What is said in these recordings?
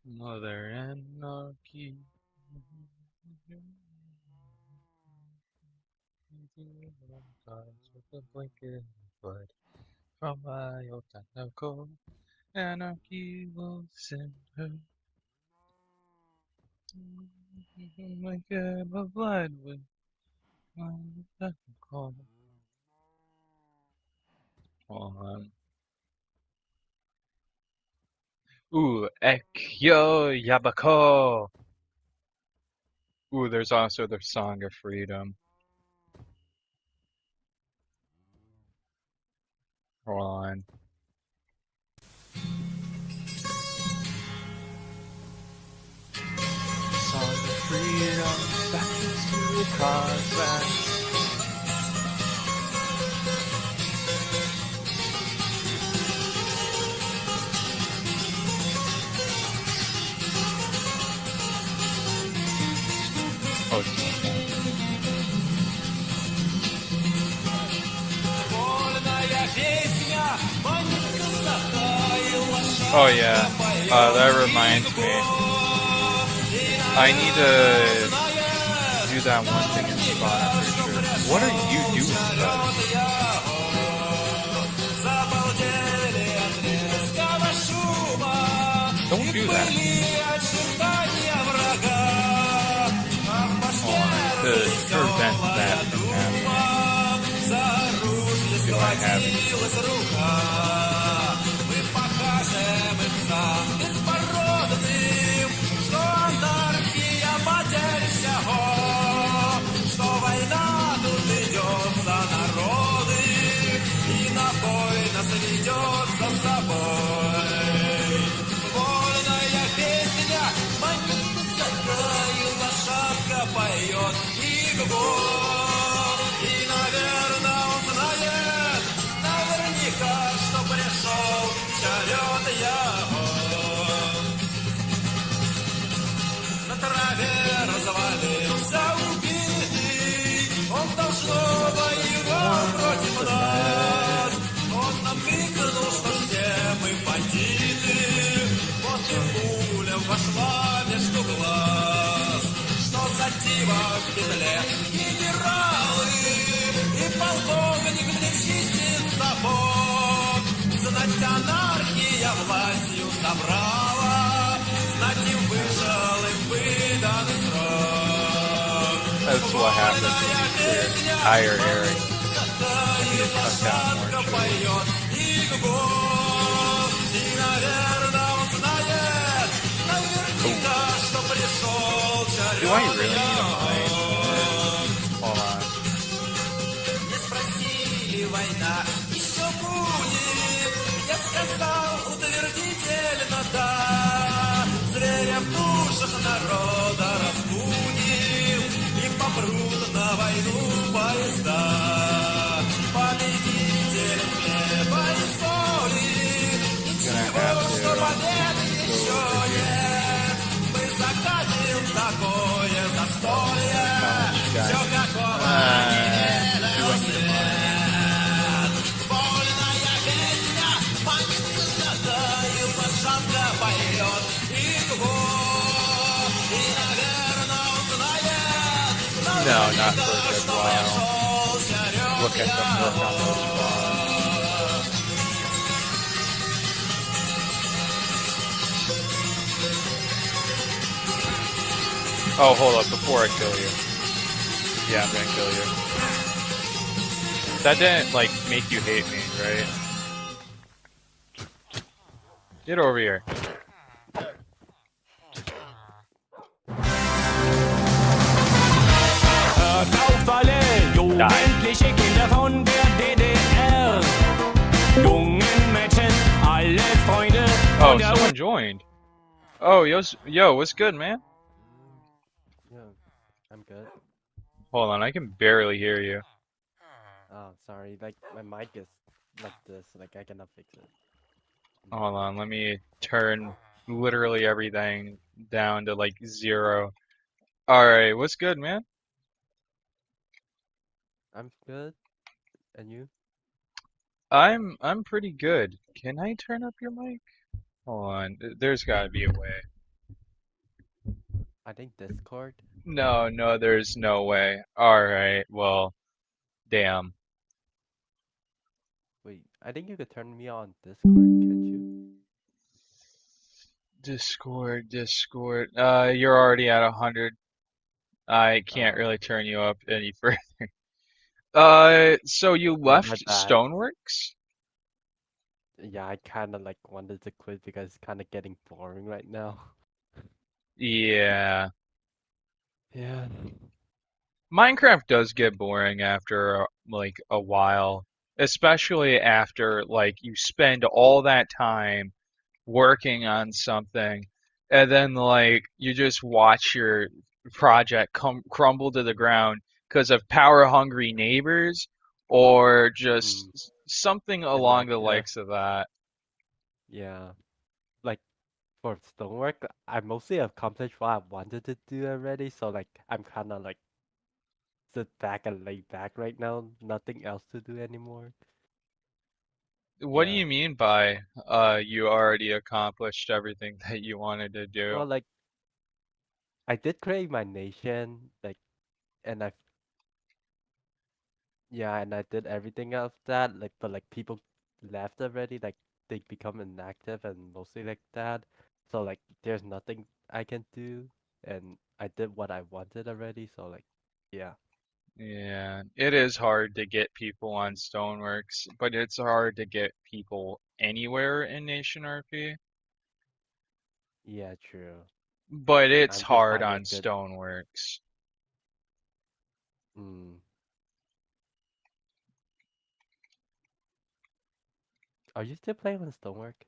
Mother Anarchy. With a blanket and blood from Iota Cold. Anarchy will send her blanket of blood with Iota Cold. Hold on. Ooh, Ekyo Yabako. Ooh, there's also the Song of Freedom. Hold on. Song of Freedom, back to the cause back. Oh, oh yeah, that reminds me. I need to do that one thing in Spawn, I'm pretty sure. What are you doing, bud? Don't do that. To prevent that from happening. Do I have That's what happens when you clear entire area. I need to cut down more trees. Do I really need a mine? Hold on. No, not for a good while. Look at them work on those spawns. Oh, hold up, before I kill you. Yeah, I'm gonna kill you. That didn't, like, make you hate me, right? Get over here. Auffalle, jugendliche Kinder von der DDR. Jungen Mädchen, alle Freunde. Oh, someone joined. Oh, yo, what's good, man? Yeah, I'm good. Hold on, I can barely hear you. Oh, sorry. Like, my mic is like this. Like, I cannot fix it. Hold on, let me turn literally everything down to, like, 0. Alright, what's good, man? I'm good. And you? I'm pretty good. Can I turn up your mic? Hold on, there's gotta be a way. I think Discord. No, no, there's no way. All right, well, damn. Wait, I think you could turn me on Discord, can't you? Discord, Discord. You're already at 100. I can't Oh, really turn you up any further. So you oh my left bad. Stoneworks? Yeah, I kind of like wanted to quit because it's kind of getting boring right now. Yeah. Yeah. Minecraft does get boring after like a while, especially after like you spend all that time working on something and then like you just watch your project crumble to the ground because of power hungry neighbors or just Mm. something And along like, the likes of that. yeah, like for stonework, I mostly accomplished what I wanted to do already. So like, I'm kind of like sit back and lay back right now. Nothing else to do anymore. What do Yeah. you mean by you already accomplished everything that you wanted to do? Well, like I did create my nation, like, and I yeah, and I did everything else that, like, but like people left already, like they become inactive and mostly like that. So like there's nothing I can do, and I did what I wanted already. So like, yeah, Yeah, it is hard to get people on Stoneworks, but it's hard to get people anywhere in Nation RP. yeah, true. But And it's I'm just hard finding a on good. Stoneworks. Mm, are you still playing with Stonework?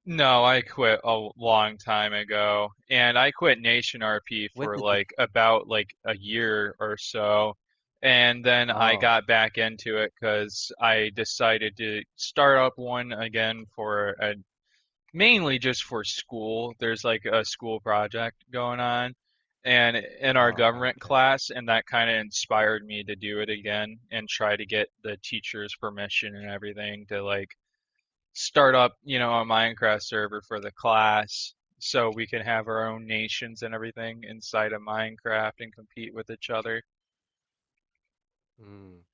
No, I quit a long time ago, and I quit Nation RP When for did you? like about like a year or so, and then I Oh, got back into it because I decided to start up one again for a mainly just for school. There's like a school project going on, and in our government okay. class, and that kind of inspired me to do it again and try to get the teacher's permission and everything to like start up, a Minecraft server for the class so we can have our own nations and everything inside of Minecraft and compete with each other. Mm,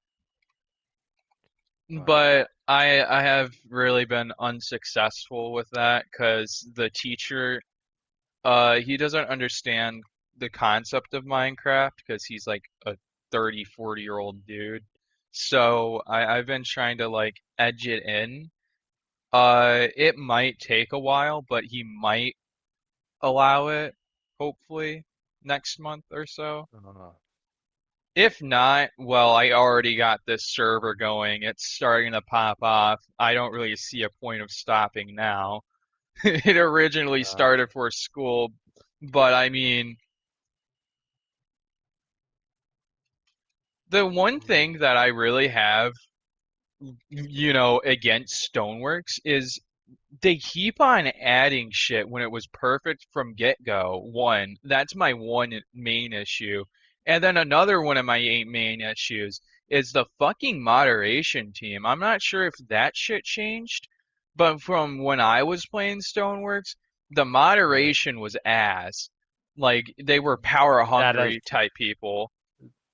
right. But I have really been unsuccessful with that because the teacher he doesn't understand the concept of Minecraft because he's like a 30, 40-year-old dude. So I've been trying to like edge it in. It might take a while, but he might allow it, hopefully, next month or so. Uh, If not, well, I already got this server going. It's starting to pop off. I don't really see a point of stopping now. It originally uh, started for school, but I mean, the one mm, thing that I really have, against Stoneworks is they keep on adding shit when it was perfect from get-go. One, that's my one main issue. And then another one of my eight main issues is the fucking moderation team. I'm not sure if that shit changed, but from when I was playing Stoneworks, the uh, moderation was ass. Like they were power that is hungry type people.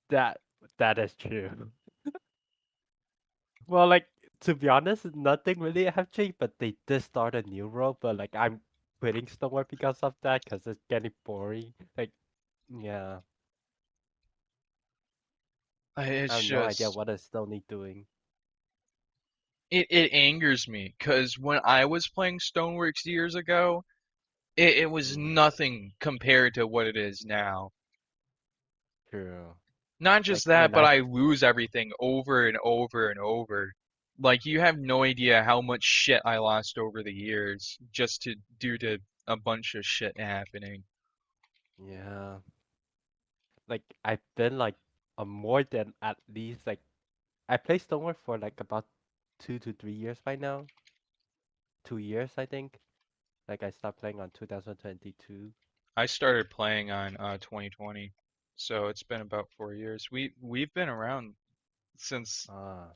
that that is true. Well, like to be honest, nothing really have changed, but they did start a new role. But like I'm quitting Stonework because of that, because it's getting boring. Like, yeah, I It's have no idea just what is Stony doing. it angers me because when I was playing Stoneworks years ago, it was Mm, nothing compared to what it is now. true. Not Like just that, when but I I lose everything over and over and over. Like you have no idea how much shit I lost over the years just to due to a bunch of shit happening. yeah, like I've been like a more than at least like I played Stonework for like about 2 to 3 years by now. 2 years, I think. Like I stopped playing on 2022. I started playing on 2020, so it's been about 4 years. We've been around since Ah,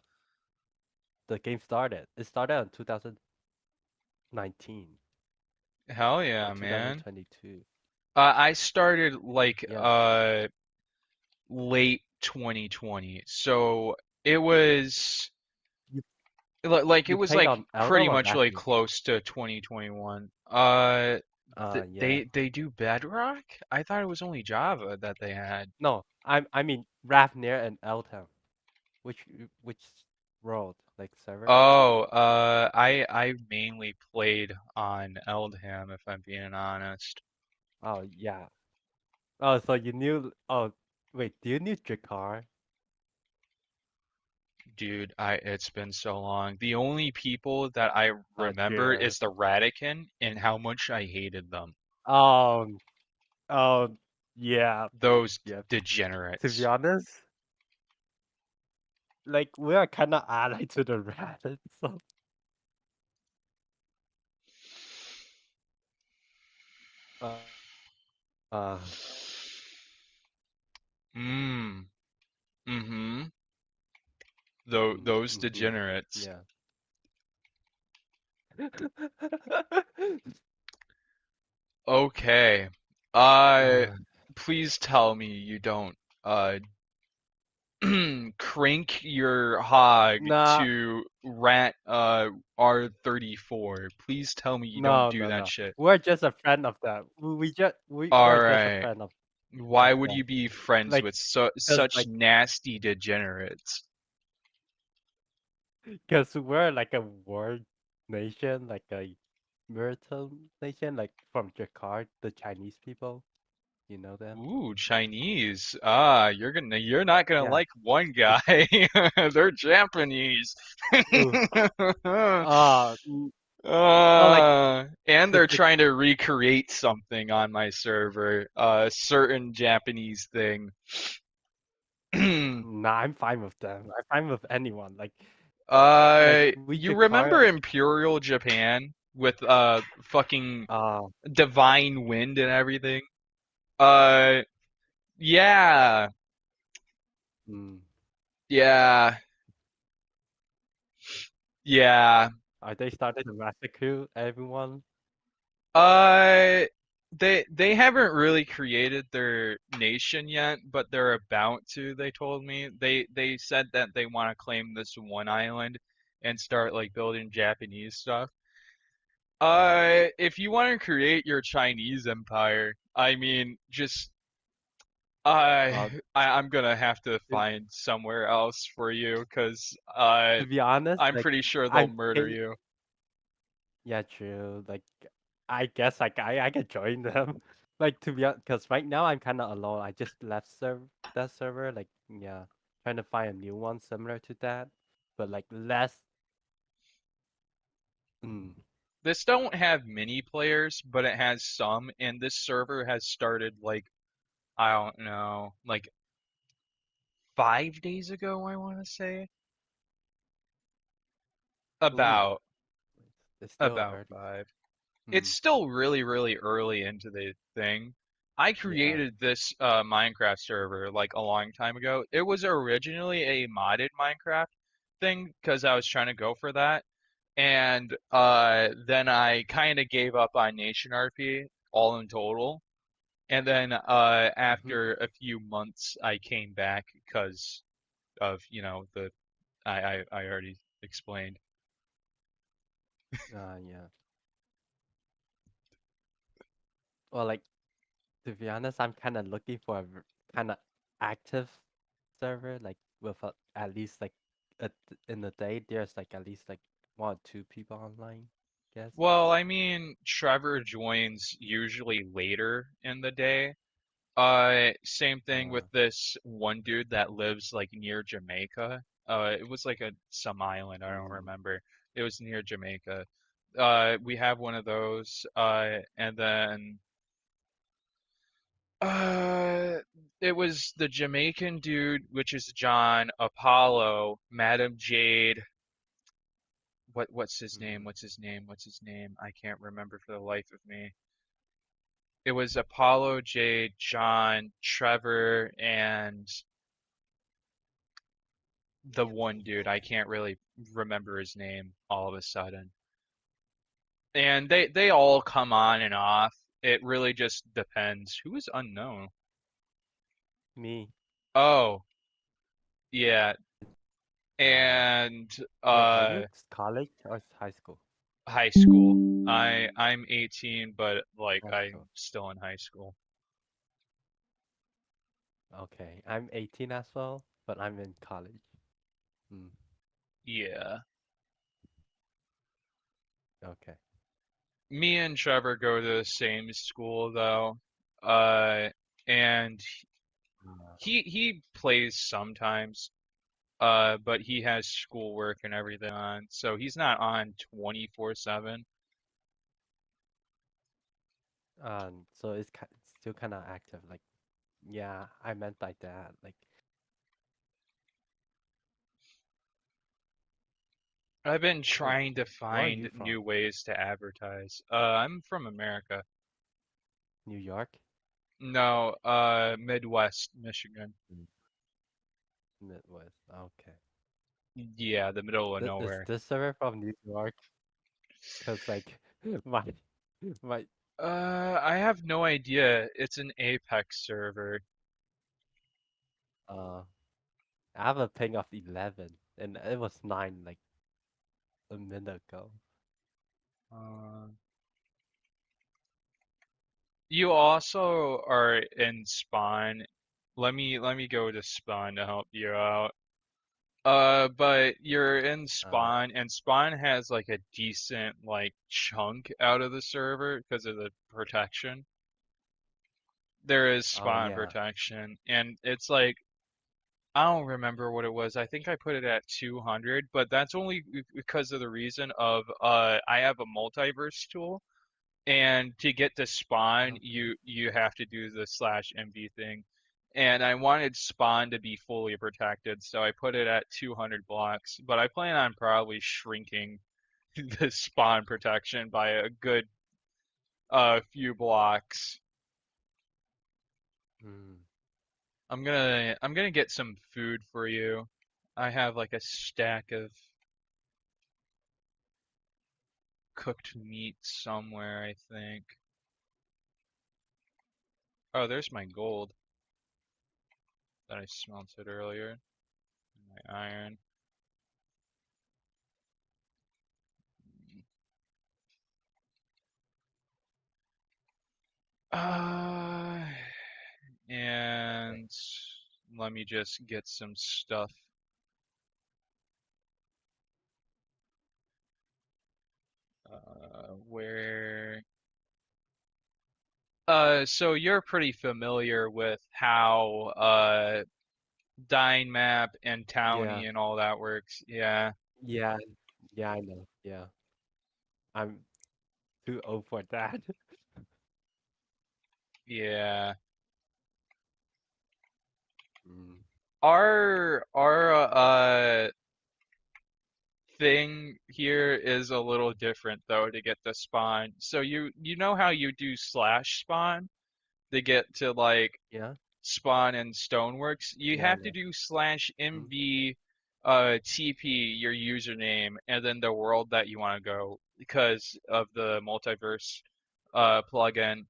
the game started. It started in 2019 hell or yeah, man. 2022. I started like Yeah, late 2020. So it was you like it you was played like on Eldo pretty or much like Ravnir? close to 2021. Yeah. They do Bedrock? I thought it was only Java that they had. No, I mean Ravnir and Eldo. Which world like server? Oh, I mainly played on Eldham if I'm being honest. Oh yeah. Oh, so you knew? Oh, wait, do you knew Jakar? Dude, it's been so long. The only people that I remember True. is the Radican and how much I hated them. Um. Oh, yeah. Those Yeah. To be degenerates. honest, like we are kind of allied to the Reddit, so uh, uh, Mm. Mm-hmm. Those mm-hmm. degenerates. Yeah. Okay. uh, Please tell me you don't uh crank your hog nah, to rat R34. Please tell me you don't no, do no, that no. shit. We're just a friend of them. We're just a Alright. friend Why of would them. you be friends Like, with cause such like, nasty degenerates? cause we're like a word nation, like a Myrtle nation, like from Jakarta, the Chinese people. You know them? Ooh, Chinese. You're not gonna Yeah. like one The, guy. They're Japanese. ooh, no, like And the they're Jap- trying to recreate something on my server, a certain Japanese thing. Nah, I'm fine with them. I'm fine with anyone. Like we You remember Jakar. Imperial Japan with fucking Uh, divine wind and everything? Uh, yeah, mm, yeah, yeah. are they started to massacre everyone? Uh, they haven't really created their nation yet, but they're about to, they told me. They said that they want to claim this one island and start like building Japanese stuff. If you want to create your Chinese empire, I mean, just Well, I'm gonna have to to, find somewhere else for you, because to be honest, I'm like pretty sure they'll I'm murder think you. yeah, true. Like I guess like I can join them. Like to be honest, because right now I'm kind of alone. I just left that server. Like yeah, trying to find a new one similar to that, but like less. Mm, This don't have many players, but it has some, and this server has started like, I don't know, like 5 days ago, I want to say. ooh, About it's still about early. 5. It's Mm, still really, really early into the thing. I yeah. created this Minecraft server like a long time ago. It was originally a modded Minecraft thing because I was trying to go for that. And then I kind of gave up on Nation RP all in total. And then Mm-hmm. after a few months, I came back because of, the I already explained. Yeah. Well, like to be honest, I'm kind of looking for a kind of active server, like with at least like in the day, there's like at least like 1 or 2 people online. Guess. Well, I mean, Trevor joins usually later in the day. Same thing with Uh, this one dude that lives like near Jamaica. It was like some island, I don't mm, remember. It was near Jamaica. We have one of those. And then uh, it was the Jamaican dude, which is John, Apollo, Madam Jade. What's his name? mm, What's his name? What's his name? I can't remember for the life of me. It was Apollo, Jade, John, Trevor, and the one dude. I can't really remember his name all of a sudden. And they all come on and off. It really just depends. Who is unknown? Me. Oh, yeah. Uh, And Wait, are you uh college or high school? high school. I'm 18, but like High I'm school. still in high school. Okay, I'm 18 as well, but I'm in college. Mm, Yeah. okay. Me and Trevor go to the same school though. Uh and Uh, he plays sometimes. But he has schoolwork and everything on, so he's not on 24/7. so it's still kind of active. Like, yeah, I meant like that. Like, I've been wait, trying to where are you find from? new ways to advertise. I'm from America. New York? No, Midwest Michigan. Mm, Midwest. Okay. Yeah, the middle of Is nowhere. this server from New York? Cause like my my I have no idea. It's an Apex server. uh I have a ping of 11 and it was 9 like a minute ago. Uh, you also are in Spawn. Let me go to Spawn to help you out. But you're in Uh Spawn, and Spawn has like a decent like chunk out of the server because of the protection. There is oh Spawn yeah. protection, and it's like I don't remember what it was. I think I put it at 200, but that's only because of the reason of I have a multiverse tool, and to get to Spawn, Okay. you have to do the slash MV thing. And I wanted Spawn to be fully protected, so I put it at 200 blocks. But I plan on probably shrinking the Spawn protection by a good few blocks. Mm, I'm gonna get some food for you. I have like a stack of cooked meat somewhere, I think. Oh, there's my gold that I smelted earlier. My iron. Uh, okay. and let me just get some stuff. Where? So you're pretty familiar with how Dyne Map and Yeah. Townie and all that works. Yeah, Yeah. Yeah, I know. Yeah. I'm too old for that. yeah. Mm, Our thing here is a little different though to get the spawn. So you know how you do slash spawn to get to like yeah. spawn and stoneworks? You Yeah, I have to know. do slash Mm, MV TP your username and then the world that you want to go because of the multiverse plugin.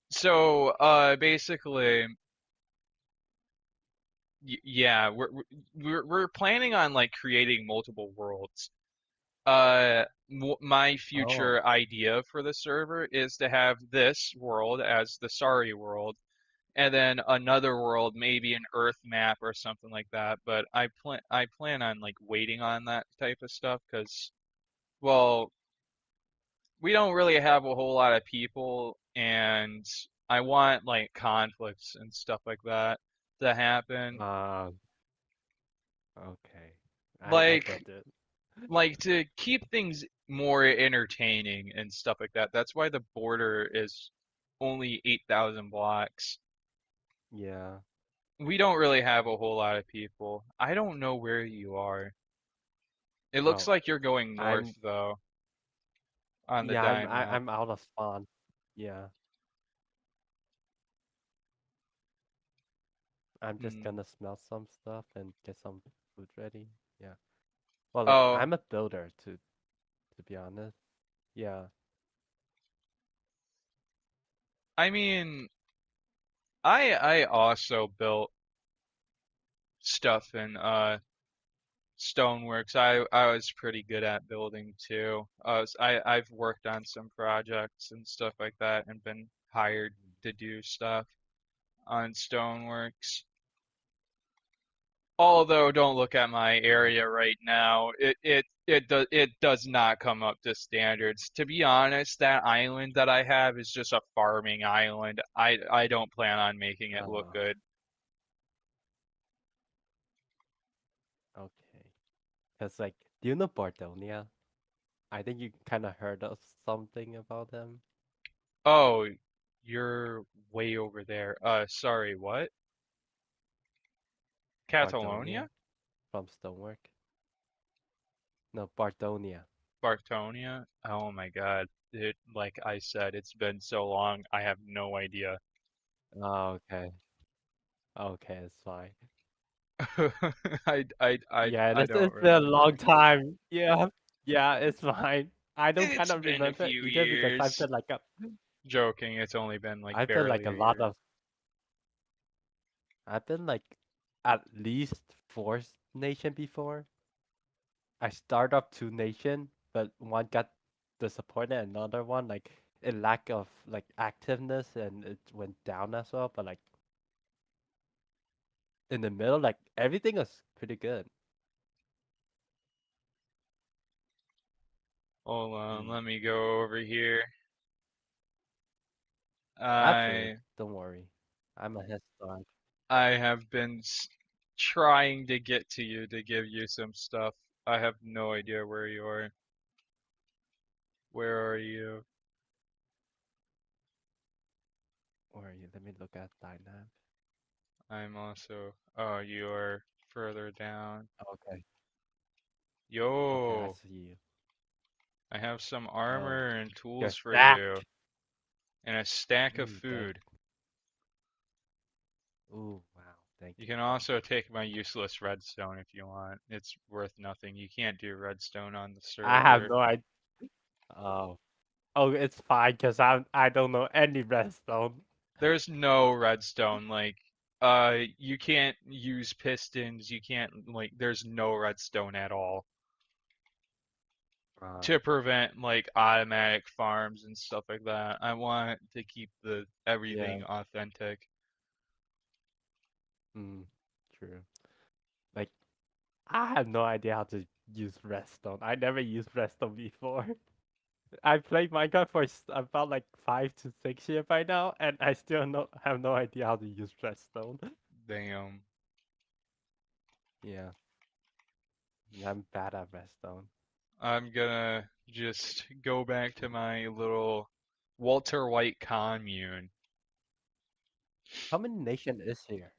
So basically yeah, we're planning on like creating multiple worlds. My oh. future idea for the server is to have this world as the Sorry world, and then another world, maybe an Earth map or something like that. But I plan on like waiting on that type of stuff because, well, we don't really have a whole lot of people, and I want like conflicts and stuff like that to happen. Uh okay. I Like get it. like to keep things more entertaining and stuff like that. That's why the border is only 8,000 blocks. Yeah. We don't really have a whole lot of people. I don't know where you are. It looks Oh, like you're going north I'm though on the yeah, die map. I'm out of spawn. Yeah. I'm just Hmm. gonna smell some stuff and get some food ready. Yeah. Well, like Oh, I'm a builder to be honest. Yeah. I mean, I also built stuff in Stoneworks. I was pretty good at building too. I've worked on some projects and stuff like that and been hired to do stuff on Stoneworks. Although don't look at my Mm. area right now. It does not come up to standards. To be honest, that island that I have is just a farming island. I don't plan on making it look Oh, good. okay. Cause like, do you know Bardonia? I think you kind of heard of something about them. Oh, you're way over there. Sorry, what? Bardonia Catalonia? from Stonework. No, Bardonia. Bartonia? Oh my God. Like I said, it's been so long, I have no idea. Oh, okay. Okay, it's fine. Yeah, I don't it's been a remember. long time. Yeah, yeah, it's fine. I don't kind It's of been a remember few either because years. Joking, it's only been like I've been like barely a a lot year. of I've been like at least four nation before. I start up two nation, but one got disappointed, another one like a lack of like activeness and it went down as well. But like in the middle, like everything was pretty good. Hold on, Mm. let me go over here. Absolutely, I don't worry. I'm a head start. I have been trying to get to you to give you some stuff. I have no idea where you are. Where are you? Where are you? Let me look at Dynam. I'm also. Oh, you are further down. Okay, okay, I Yo, see you. I have some Oh, armor and you're tools for you, stacked. and a stack of Thank. food. Ooh, wow, thank You you. can also take my useless redstone if you want. It's worth nothing. You can't do redstone on the I have server. no idea. Oh, oh, it's fine because I don't know any redstone. There's no redstone. Like, you can't use pistons. You can't, like, there's no redstone at all Uh, to prevent, like, automatic farms and stuff like that. I want to keep the yeah, everything authentic. mm, true. Like I have no idea how to use redstone. I never used redstone before. I played Minecraft for about like 5 to 6 years by now, and I still have no idea how to use redstone. Damn. Yeah, I'm bad at redstone. I'm gonna just go back to my little Walter White commune. How many nation is here?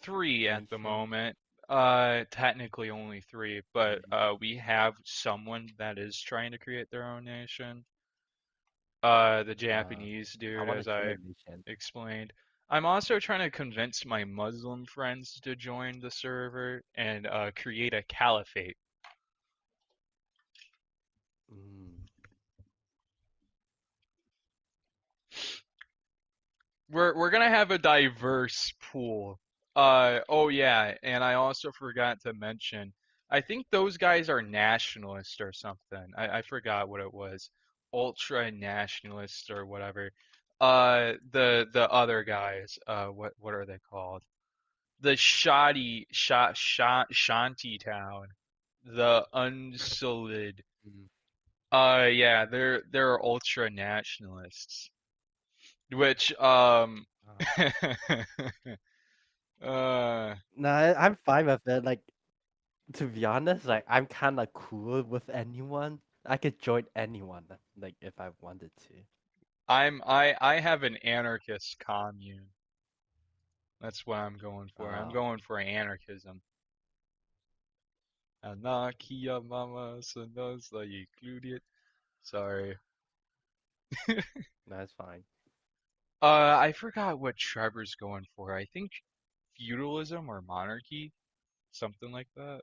Three at the Nation. moment. Technically only three, but Three. we have someone that is trying to create their own nation. The Uh, Japanese I dude, want to as join I a nation. explained. I'm also trying to convince my Muslim friends to join the server and create a caliphate. Mm. We're gonna have a diverse pool. Oh yeah, and I also forgot to mention, I think those guys are nationalists or something. I forgot what it was. Ultra nationalists or whatever. The other guys, what are they called? The Shanty Town. The Unsullied. Mm. Yeah, they're ultra nationalists. Which Oh. uh No, I'm fine with it. Like to be honest, like I'm kind of cool with anyone. I could join anyone, like if I wanted to. I have an anarchist commune. That's what I'm going for. I'm Oh, going for anarchism. Anarchia mama se nos la included. Sorry. that's fine. I forgot what Trevor's going for. I think feudalism or monarchy, something like that.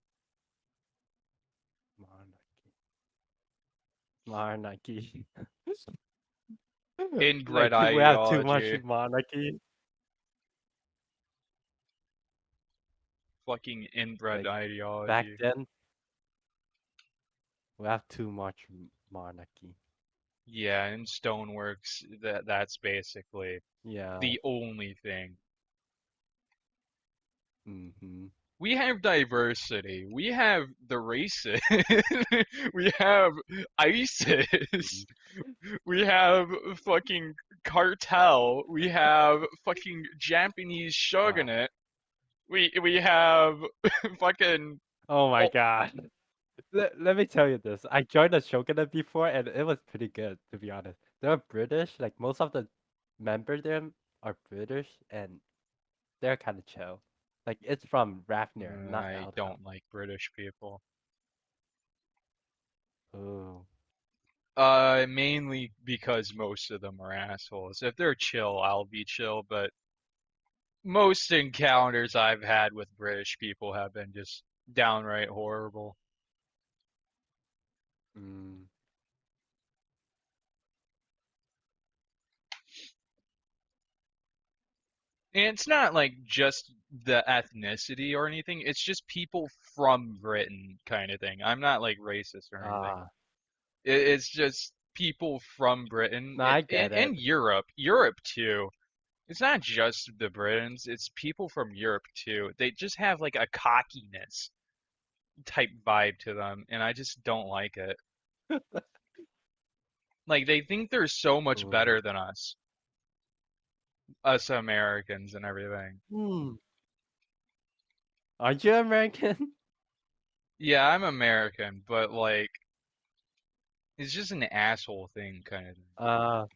Monarchy. Monarchy. Inbred Like we have too much ideology. monarchy. Fucking inbred Like back ideology. then, we have too much monarchy. Yeah, in Stoneworks, that's basically Yeah. the only thing. Mm-hmm. We have diversity. We have the races. We have ISIS. We have fucking cartel. We have fucking Japanese Wow. shogunate. We have fucking Oh my oh, god. Let me tell you this. I joined a shogunate before and it was pretty good, to be honest. They're British, like most of the members there are British and they're kind of chill. Like it's from Ravnir, not I Eldham. don't like British people. Oh. Mainly because most of them are assholes. If they're chill, I'll be chill, but most encounters I've had with British people have been just downright horrible. Mm. And it's not like just the ethnicity or anything, it's just people from Britain kind of thing. I'm not like racist or anything. Ah. It's just people from Britain No, I get it. and Europe too. It's not just the Britons, it's people from Europe too. They just have like a cockiness type vibe to them, and I just don't like it. Like they think they're so much Oh. better than us Americans and everything. Hmm. Are you American? Yeah, I'm American, but like it's just an asshole thing kind of thing. Uh,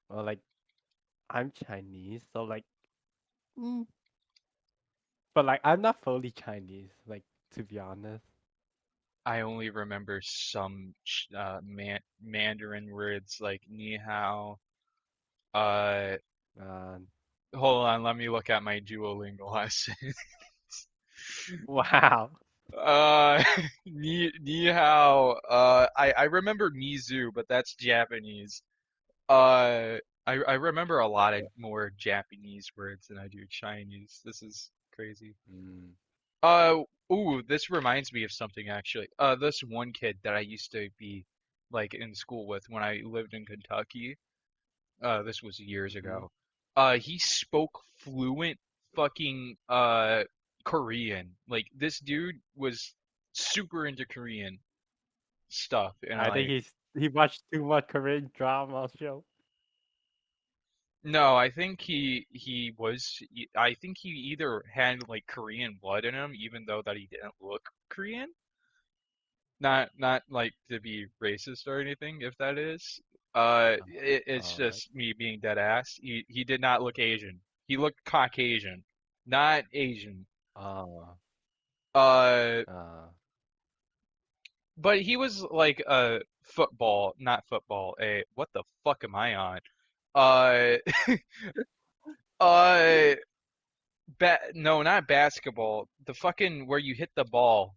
well, like I'm Chinese, so like, mm, but like I'm not fully Chinese, like to be honest. I only remember some Mandarin words like ni hao. Uh, Uh, hold on, let me look at my Duolingo lesson. wow. Uh, ni hao. I remember Mizu, but that's Japanese. I remember a lot of more Japanese words than I do Chinese. This is crazy. Mm, Uh, ooh, this reminds me of something actually. This one kid that I used to be like in school with when I lived in Kentucky. This was years mm-hmm. ago. He spoke fluent fucking Korean. Like this dude was super into Korean stuff, and I think he watched too much Korean drama show. no, I think I think he either had like Korean blood in him, even though that he didn't look Korean. Not like to be racist or anything, if that is. It's All right. just me being dead ass. He did not look Asian. He looked Caucasian, not Asian. Uh, Uh, uh, but he was like a football, not football. A what the fuck am I on? Uh, uh, no, not basketball. The fucking where you hit the ball.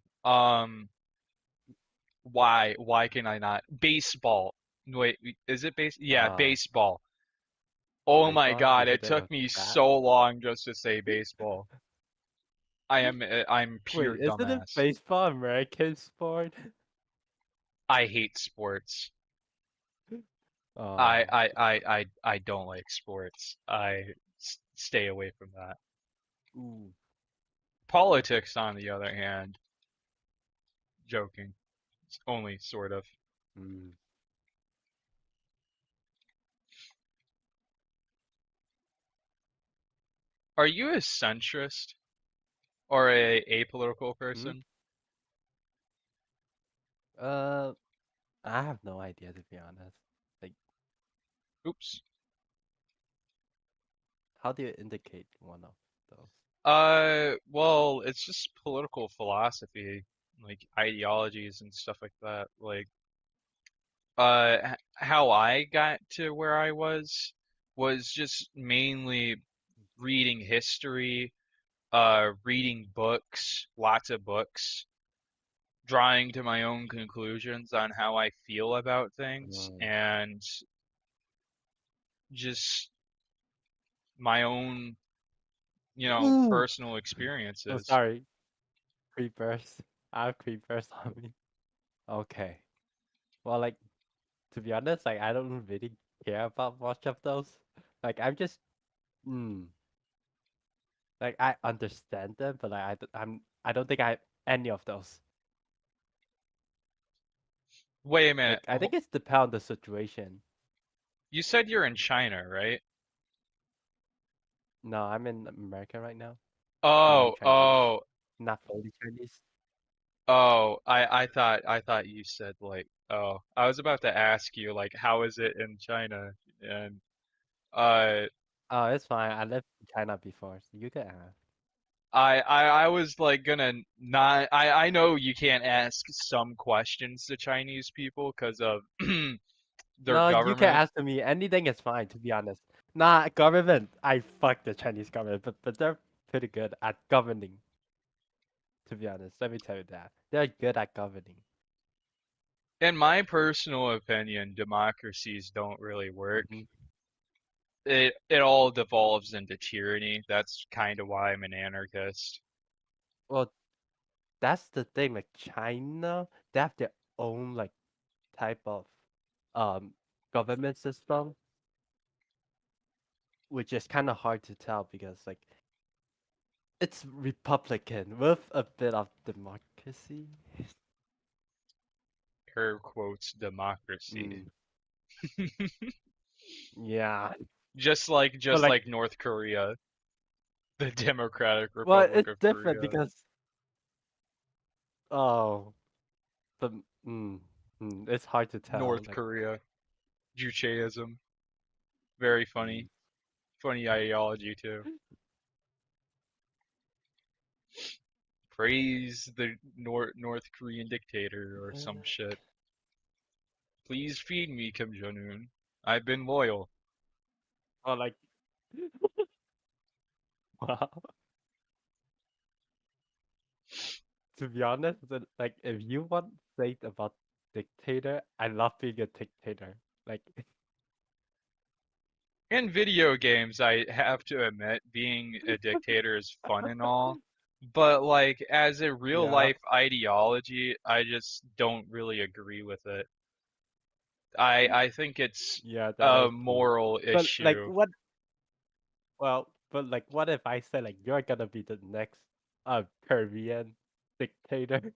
Why can I not? Baseball. Wait, is it base? Yeah, uh, baseball. Oh my baseball. You God, it hit it took with me bat. so long just to say baseball. I'm Wait, pure isn't it dumbass. baseball American sport? I hate sports. Oh, I don't like sports. Stay away from that. ooh. Politics, on the other hand, joking. It's only sort of. Mm. Are you a centrist or a apolitical Hmm? person? Uh, I have no idea to be honest. Like, Oops. how do you indicate one of those? Well, it's just political philosophy, like ideologies and stuff like that. Like, how I got to where I was just mainly reading history, reading books, lots of books, drawing to my own conclusions on how I feel about things Mm. and just my own, Ooh. personal Oh, experiences. sorry. Creepers. I have creepers on me. Okay. Well, like, to be honest, like, I don't really care about much of those. Like, I'm just, mm, like, I understand them, but like, I don't think I have any of those. Wait a minute. Like, I think it's depend on the situation. You said you're in China, right? No, I'm in America right now, and I'm Oh, Chinese. oh, Not fully Chinese. oh. I thought you said like, oh. I was about to ask you like, how is it in China? And uh Oh, it's fine. I lived in China before, so you can ask. I was like gonna not I know you can't ask some questions to Chinese people because of their No, you can government. ask me. Anything is fine, to be honest. Nah, government. I fuck the Chinese government, but they're pretty good at governing. To be honest, let me tell you that they're good at governing. In my personal opinion, democracies don't really work. Hmm. It all devolves into tyranny. That's kind of why I'm an anarchist. Well, that's the thing. Like China, they have their own like type of um government system, which is kind of hard to tell because like it's Republican with a bit of democracy. Air quotes democracy. Mm, yeah, Just but like, like North Korea, the Democratic well, Republic it's of different Korea. because oh, the it's hard to tell. North Like, Korea, Judaism, very mm, funny. Funny ideology too. Praise the North Korean dictator or some shit. Please feed me, Kim Jong Un. I've been loyal. or like, wow. To be honest, like if you want to say about dictator, I love being a dictator. Like, In video games, I have to admit, being a dictator is fun and all, but like as a real yeah, life ideology, I just don't really agree with it. I think it's yeah, that a is true. moral But like, issue. what? Well, but like, what if I say like you're gonna be the next Korean dictator?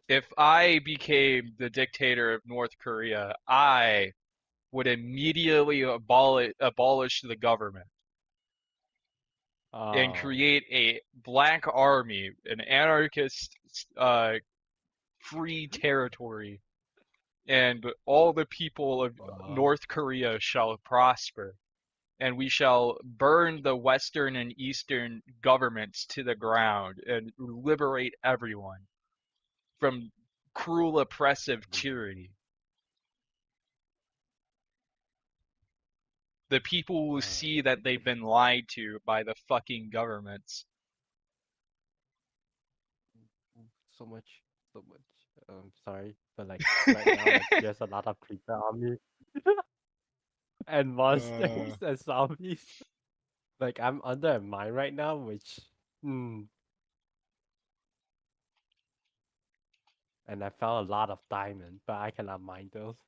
If I became the dictator of North Korea, I would immediately abolish the government and Oh, create a black army, an anarchist uh, free territory, and all the people of wow. North Korea shall prosper. And we shall burn the Western and Eastern governments to the ground and liberate everyone from cruel, oppressive tyranny. The people will Uh, see that they've been lied to by the fucking governments. so much, so much. Sorry, but like right now, like there's a lot of creeper on me and Uh, monsters and zombies. Like I'm under a mine right now, which and I found a lot of diamond, but I cannot mine those.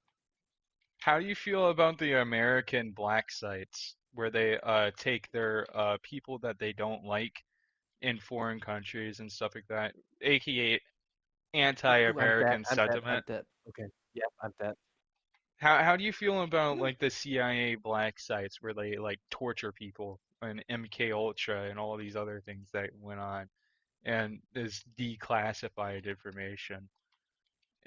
how do you feel about the American black sites where they take their people that they don't like in foreign countries and stuff like that, aka Ooh, I'm dead. anti-American I'm dead. I'm sentiment? dead. Okay. Yep, I'm dead. How do you feel about like the CIA black sites where they like torture people and MK Ultra and all these other things that went on and is declassified information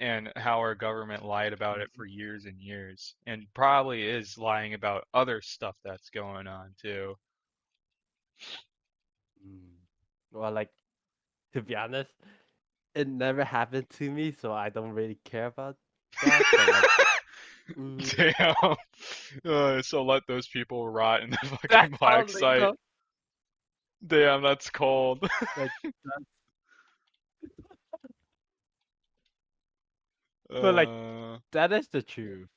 and how our government lied about it for years and years and probably is lying about other stuff that's going on too. Mm. Well, like to be honest, it never happened to me, so I don't really care about that. But like, mm, Damn. So let those people rot in the fucking that's how black they site. go. Damn, that's cold. Like that's But like Uh, that is the truth.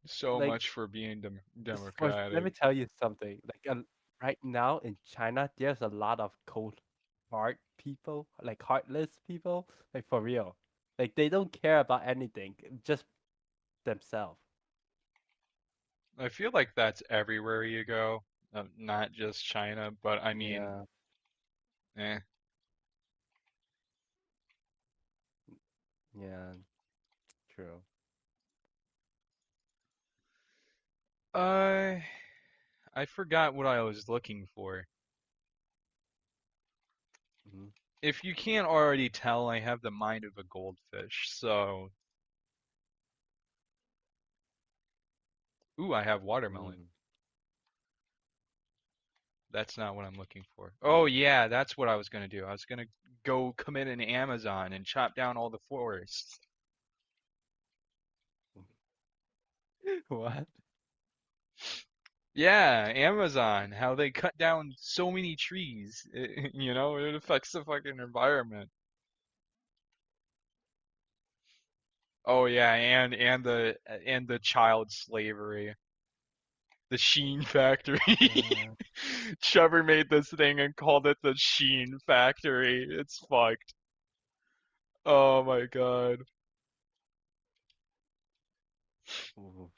so Like much for being let me democratic. tell you something. Right now in China, there's a lot of cold heart people, like heartless people, like for real. Like they don't care about anything, just themselves. I feel like that's everywhere you go, not just China, but I mean, Yeah, eh. yeah, true. I I forgot what I was looking for. Hmm. If you can't already tell, I have the mind of a goldfish, so ooh, I have watermelon. Mm, That's not what I'm looking for. Oh mm. yeah, that's what I was gonna do. I was gonna go commit an Amazon and chop down all the forests. What? Yeah, Amazon, how they cut down so many trees. It affects the fucking environment. Oh yeah, and the child slavery. The Sheen Factory. Yeah. Trevor made this thing and called it the Sheen Factory. It's fucked. Oh my god. Ooh.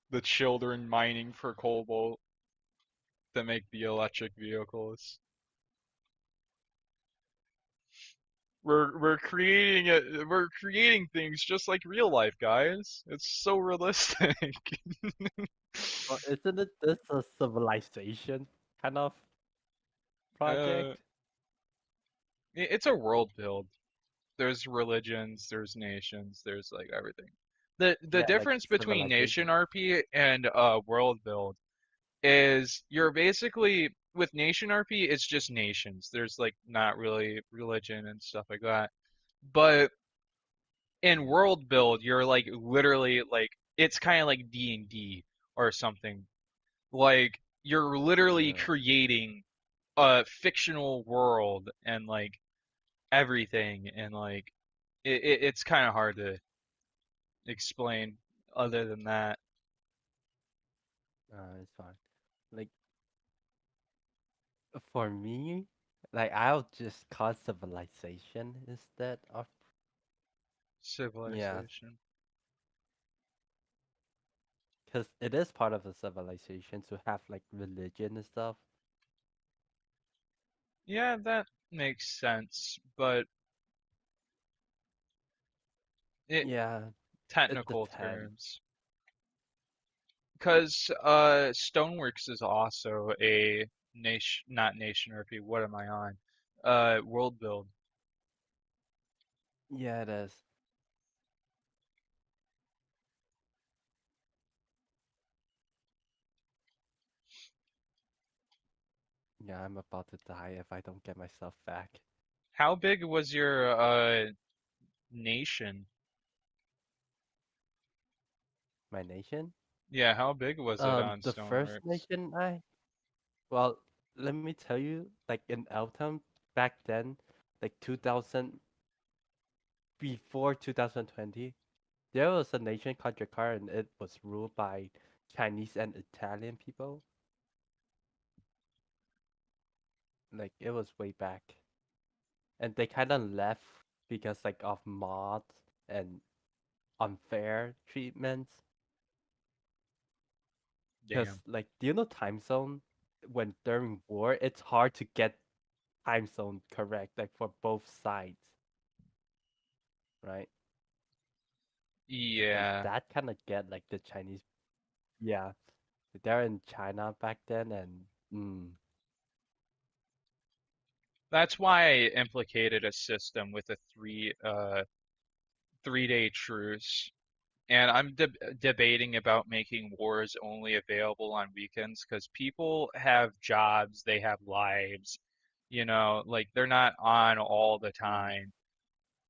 The children mining for cobalt that make the electric vehicles. We're creating things just like real life, guys. It's so realistic. Well, isn't it this a civilization kind of uh, project? it's a world build. There's religions, there's nations, there's like everything. The Yeah, like difference between Nation civilization. RP and world build is you're basically with Nation RP it's just nations. There's like not really religion and stuff like that. But in Mm, world build you're like literally like it's kind of like D&D or something. Like you're literally yeah. creating a fictional world and like everything and like it's kind of hard to explain other than that. It's fine. Like for me, like I'll just call civilization instead of yeah, Civilization. because it is part of a civilization to have like religion and stuff. Yeah, that makes sense, but it Yeah, it technical depends. terms. Because Stoneworks is also a nation, not nation RP. What am I on? World build. Yeah, it is. Yeah, I'm about to die if I don't get myself back. How big was your nation? My nation? Yeah, how big was it on The first Stoneworks? nation well, let me tell you, like in Eltham back then, like 2000 before 2020, there was a nation called Jakarta and it was ruled by Chinese and Italian people. Like it was way back. And they kind of left because like of mods and unfair treatments. Because Damn. like, do you know time zone? When during war, it's hard to get time zone correct, like for both sides, right? And Yeah, that kind of get like the Chinese, yeah, they're in China back then, and that's why I implicated a system with a 3-day truce. And I'm debating about making wars only available on weekends because people have jobs, they have lives, like they're not on all the mm, time.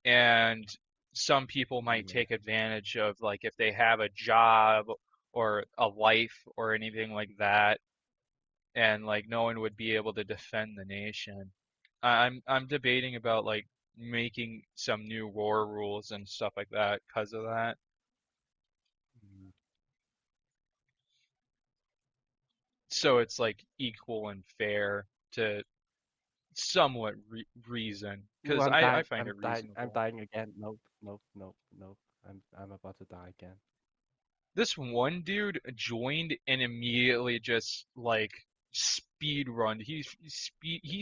And some people might yeah, take advantage of like if they have a job or a life or anything like that, and like no one would be able to defend the nation. I'm debating about like making some new war rules and stuff like that because of that. Mm. So it's like equal and fair to somewhat reason Ooh, because I'm I dying. find I'm it dying. I'm reasonable. dying again. Nope. Nope. Nope. Nope. I'm about to die again. This one dude joined and immediately just like speed run. He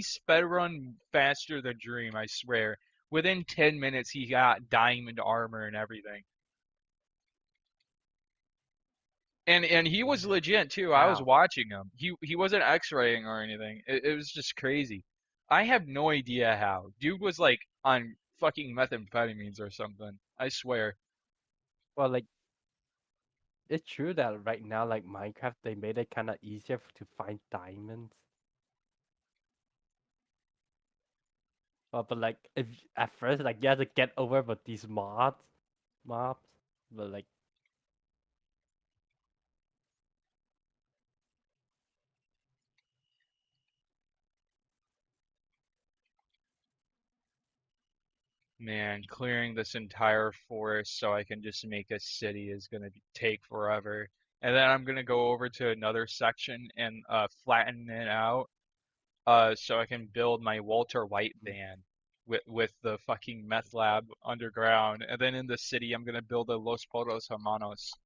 sped run faster than Dream, I swear. Within 10 minutes he got diamond armor and everything. And he was Man, legit too. I was how? watching him. He wasn't X-raying or anything. It was just crazy. I have no idea how. Dude was like on fucking methamphetamines or something. I swear. Well, like it's true that right now, like Minecraft, they made it kind of easier to find diamonds. But like if at first like you have to get over with these mobs, but like Man, clearing this entire forest so I can just make a city is gonna take forever. And then I'm gonna go over to another section and flatten it out so I can build my Walter White mm, van with the fucking meth lab underground. And then in the city I'm gonna build a Los Potos Hermanos.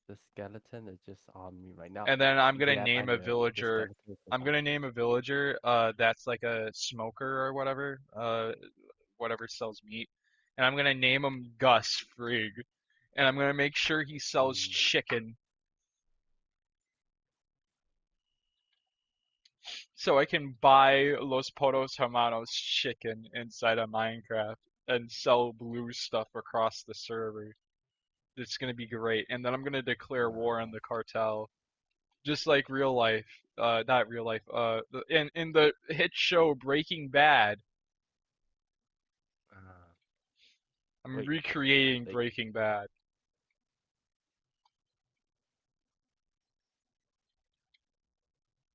the skeleton is just on me right now. And then I'm gonna Yep, I name a knew it. The villager. skeleton is just I'm on gonna me. name a villager that's like a smoker or whatever. Whatever sells meat. And I'm gonna name him Gus Frigg. And I'm gonna make sure he sells Mm, chicken so I can buy Los Potos Hermanos chicken inside of Minecraft and sell blue stuff across the server. It's gonna be great. And then I'm gonna declare war on wow. the cartel, just like real life. Not real life. In the hit show Breaking Bad, Uh, I'm wait, recreating like, Breaking Bad.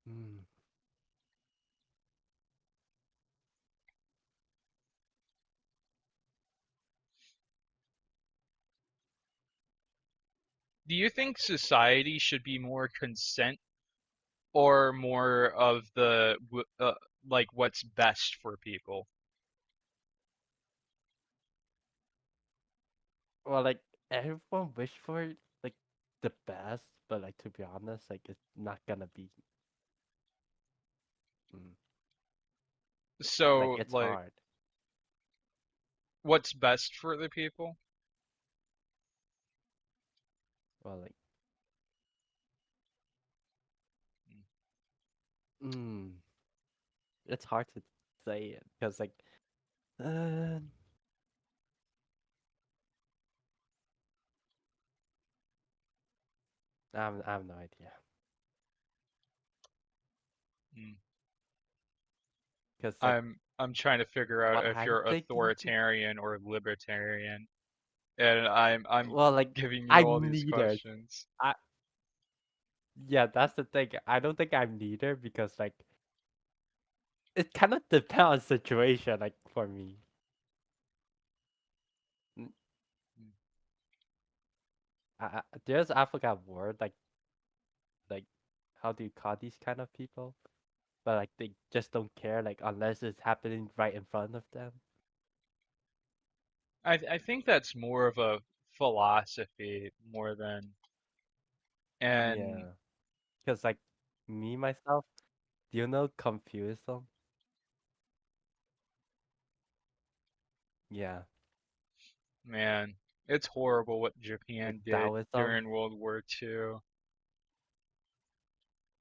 mm. Do you think society should be more consent or more of the like what's best for people? Well, like everyone wish for like the best, but like to be honest, like it's not gonna be. Mm, like So it's like hard. what's best for the people? Well, like, mm, it's hard to say it because like, uh, I have no idea. Hmm. Because like, I'm trying to figure out what if I'm you're thinking. authoritarian or libertarian, and I'm Well, like, giving you all I'm these neither. questions. I Yeah, that's the thing. I don't think I'm neither because like it kind of depends on situation. Like for me, N- there's I forgot word like how do you call these kind of people? But like they just don't care like unless it's happening right in front of them. I think that's more of a philosophy more than and Yeah, because like me myself, do you know Confucianism? Yeah, man, it's horrible what like Japan did Taoism. during World War II.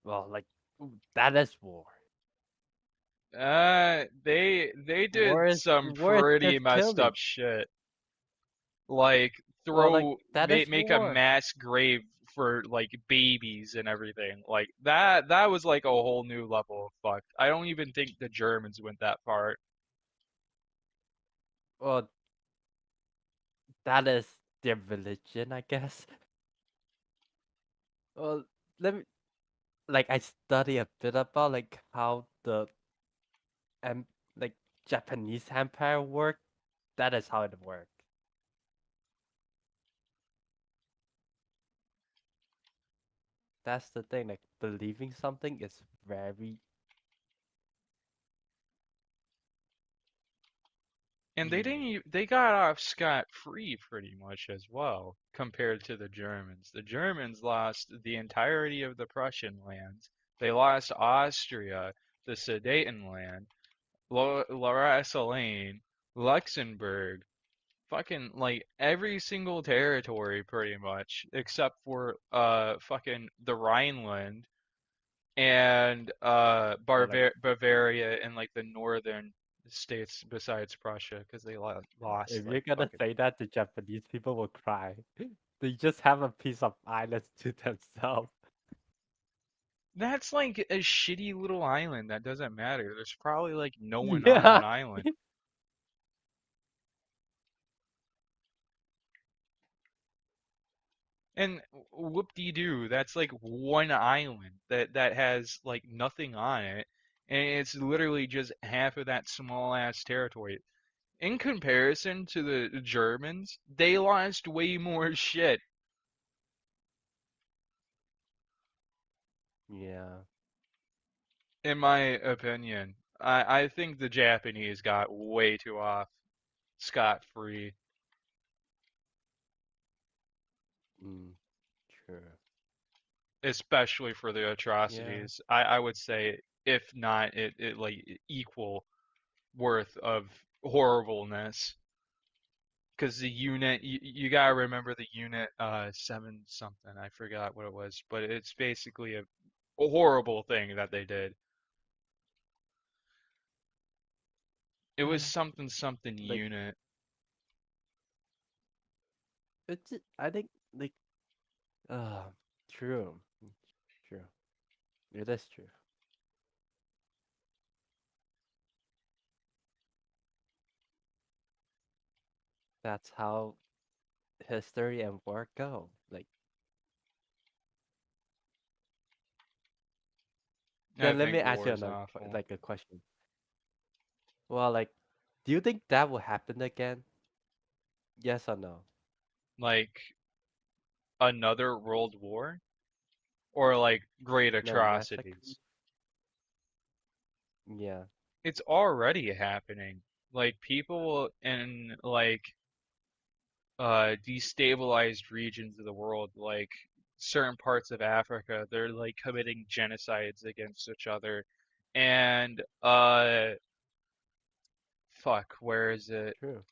Well, like that is war. They did some War is pretty just messed up killing. shit. Like Well, like that is make a war. mass grave for like babies and everything. Like that was like a whole new level of fucked. I don't even think the Germans went that far. Well, that is their religion, I guess. Well, let me like I study a bit about like how the em like Japanese empire worked, that is how it worked. That's the thing. Like believing something is very And they didn't. mm, They got off scot-free pretty much as well compared to the Germans. The Germans lost the entirety of the Prussian lands. They lost Austria, the Sudetenland, Lorraine, Luxembourg, fucking like every single territory pretty much except for fucking the Rhineland and or like Bavaria and like the northern states besides Prussia because they lost if you're like gonna fucking. say that, the Japanese people will cry. They just have a piece of island to themselves. That's like a shitty little island that doesn't matter. There's probably like no one on Yeah. that island. And whoop-de-doo, that's like one island that has like nothing on it, and it's literally just half of that small ass territory. In comparison to the Germans, they lost way more shit, Yeah. in my opinion. I think the Japanese got way too off scot-free, Mm, true. especially for the Yeah. atrocities. I would say if not it like equal worth of horribleness. Because the unit, you gotta remember the unit seven something. I forgot what it was, but it's basically a horrible thing that they did. It was something something Like unit. I think like uh true. True. It is true. That's how history and work go. Like I then let me think ask you war is another awful. like a question. Well, like, do you think that will happen again? Yes or no? Like another world war or like great No massacre? atrocities. Yeah. It's already happening. Like people in like destabilized regions of the world, like certain parts of Africa, they're like committing genocides against each other. And fuck, where is it? True.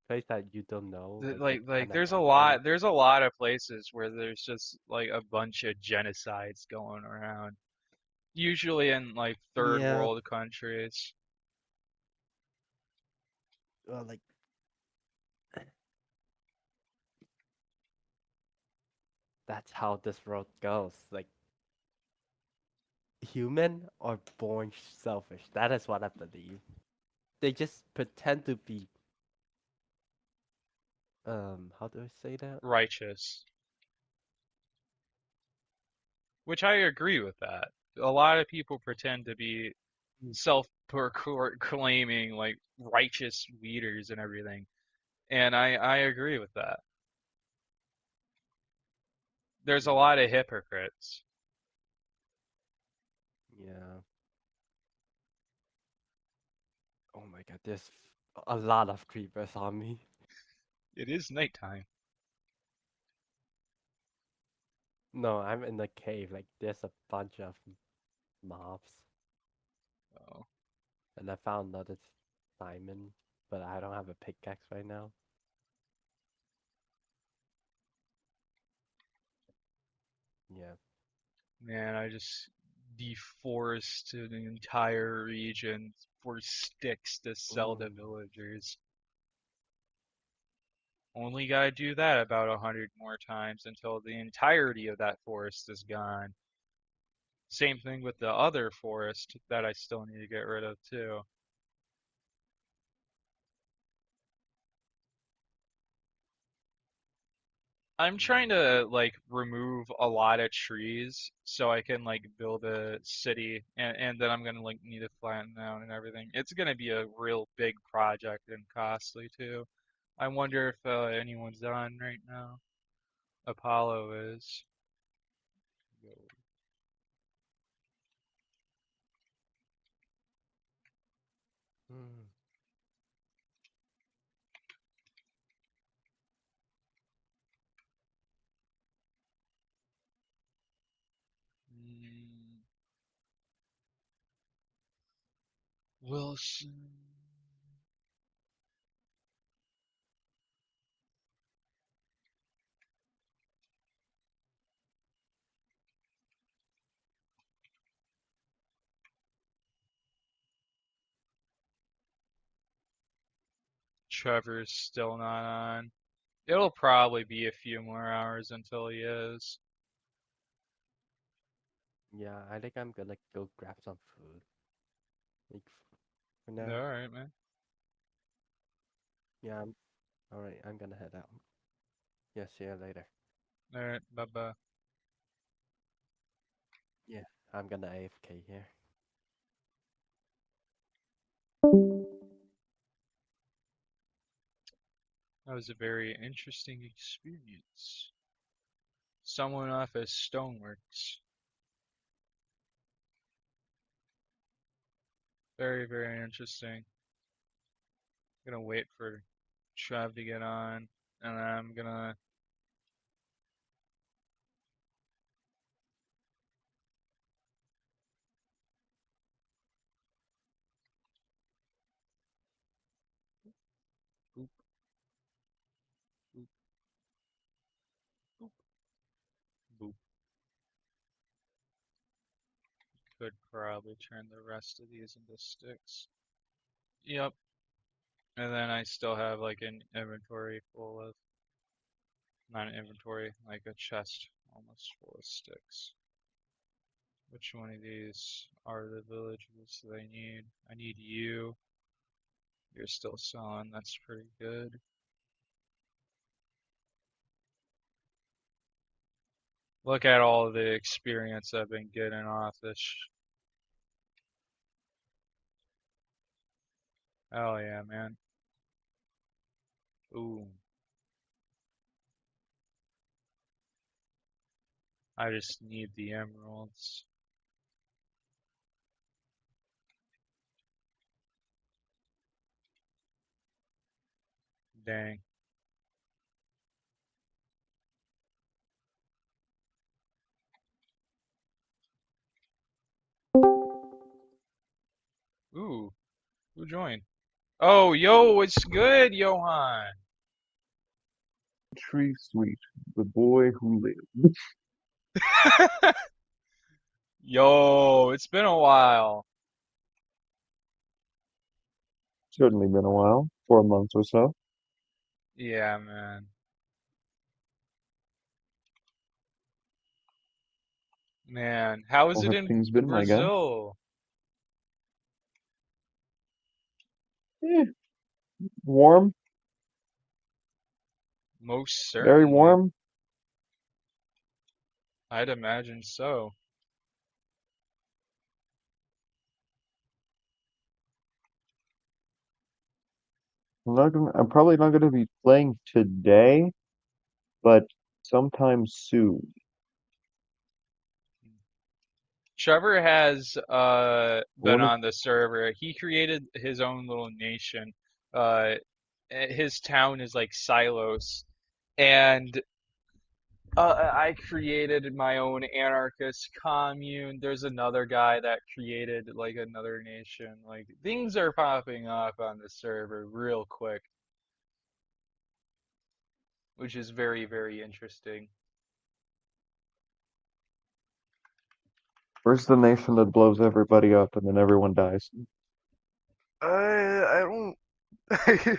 Place that you don't know, like they Like kind of there's happen. there's a lot of places where there's just like a bunch of genocides going around. Usually in like third Yeah. world countries. Well, like that's how this world goes. Like human are born selfish. That is what I believe. They just pretend to be how do I say that? Righteous. Which I agree with that. A lot of people pretend to be Mm. self-proclaiming like righteous leaders and everything. And I agree with that. There's a lot Yeah. of hypocrites. Yeah. Oh my god, there's a lot of creepers on me. It is nighttime. No, I'm in the cave. Like there's a bunch of mobs. Oh, And I found another Simon, but I don't have a pickaxe right now. Yeah. man, I just deforested an entire region for sticks to sell to Ooh. villagers. Only gotta do that about 100 more times until the entirety of that forest is gone. Same thing with the other forest that I still need to get rid of too. I'm trying Mm, to like remove a lot of trees so I can like build a city and then I'm gonna like need to flatten out and everything. It's gonna be a real big project and costly too. I wonder if anyone's on right now. Apollo is. mm, Mm, Wilson. Trevor's still not on. It'll probably be a few more hours until he is. yeah, I think I'm gonna go grab some food. Like for All now. right, man. Yeah, all right. I'm gonna head out. Yeah, see you later. All right, bye bye. Yeah, I'm gonna AFK here. That was a very interesting experience. Someone off as Stoneworks. Very, very interesting. Gonna wait for Trev to get on, and then I'm gonna. Boop, boop, boop, boop. Could probably turn the rest of these into sticks. Yep. And then I still have like an inventory full of, not an inventory, like a chest almost full of sticks. Which one of these are the villages that I need? I need you. You're still selling. That's pretty good. Look at all the experience I've been getting off this. Oh yeah, man. Ooh, I just need the emeralds. Dang. Ooh, who joined? Oh, yo, what's good, Johan? Tree Sweet, the boy who lived. Yo, it's been a while. Certainly been a while, 4 months or so. Yeah, man. Man, how is How it have in things been, my guy? Brazil? Eh, warm, Most very certainly. warm. I'd imagine so. I'm probably not gonna be playing today, but sometime soon. Trevor has I been wanna on the server. He created his own little nation. Uh, his town is like Silos, and I created my own anarchist commune. There's another guy that created like another nation. Like things are popping up on the server real quick, which is very, very interesting. Where's the nation that blows everybody up and then everyone dies? I don't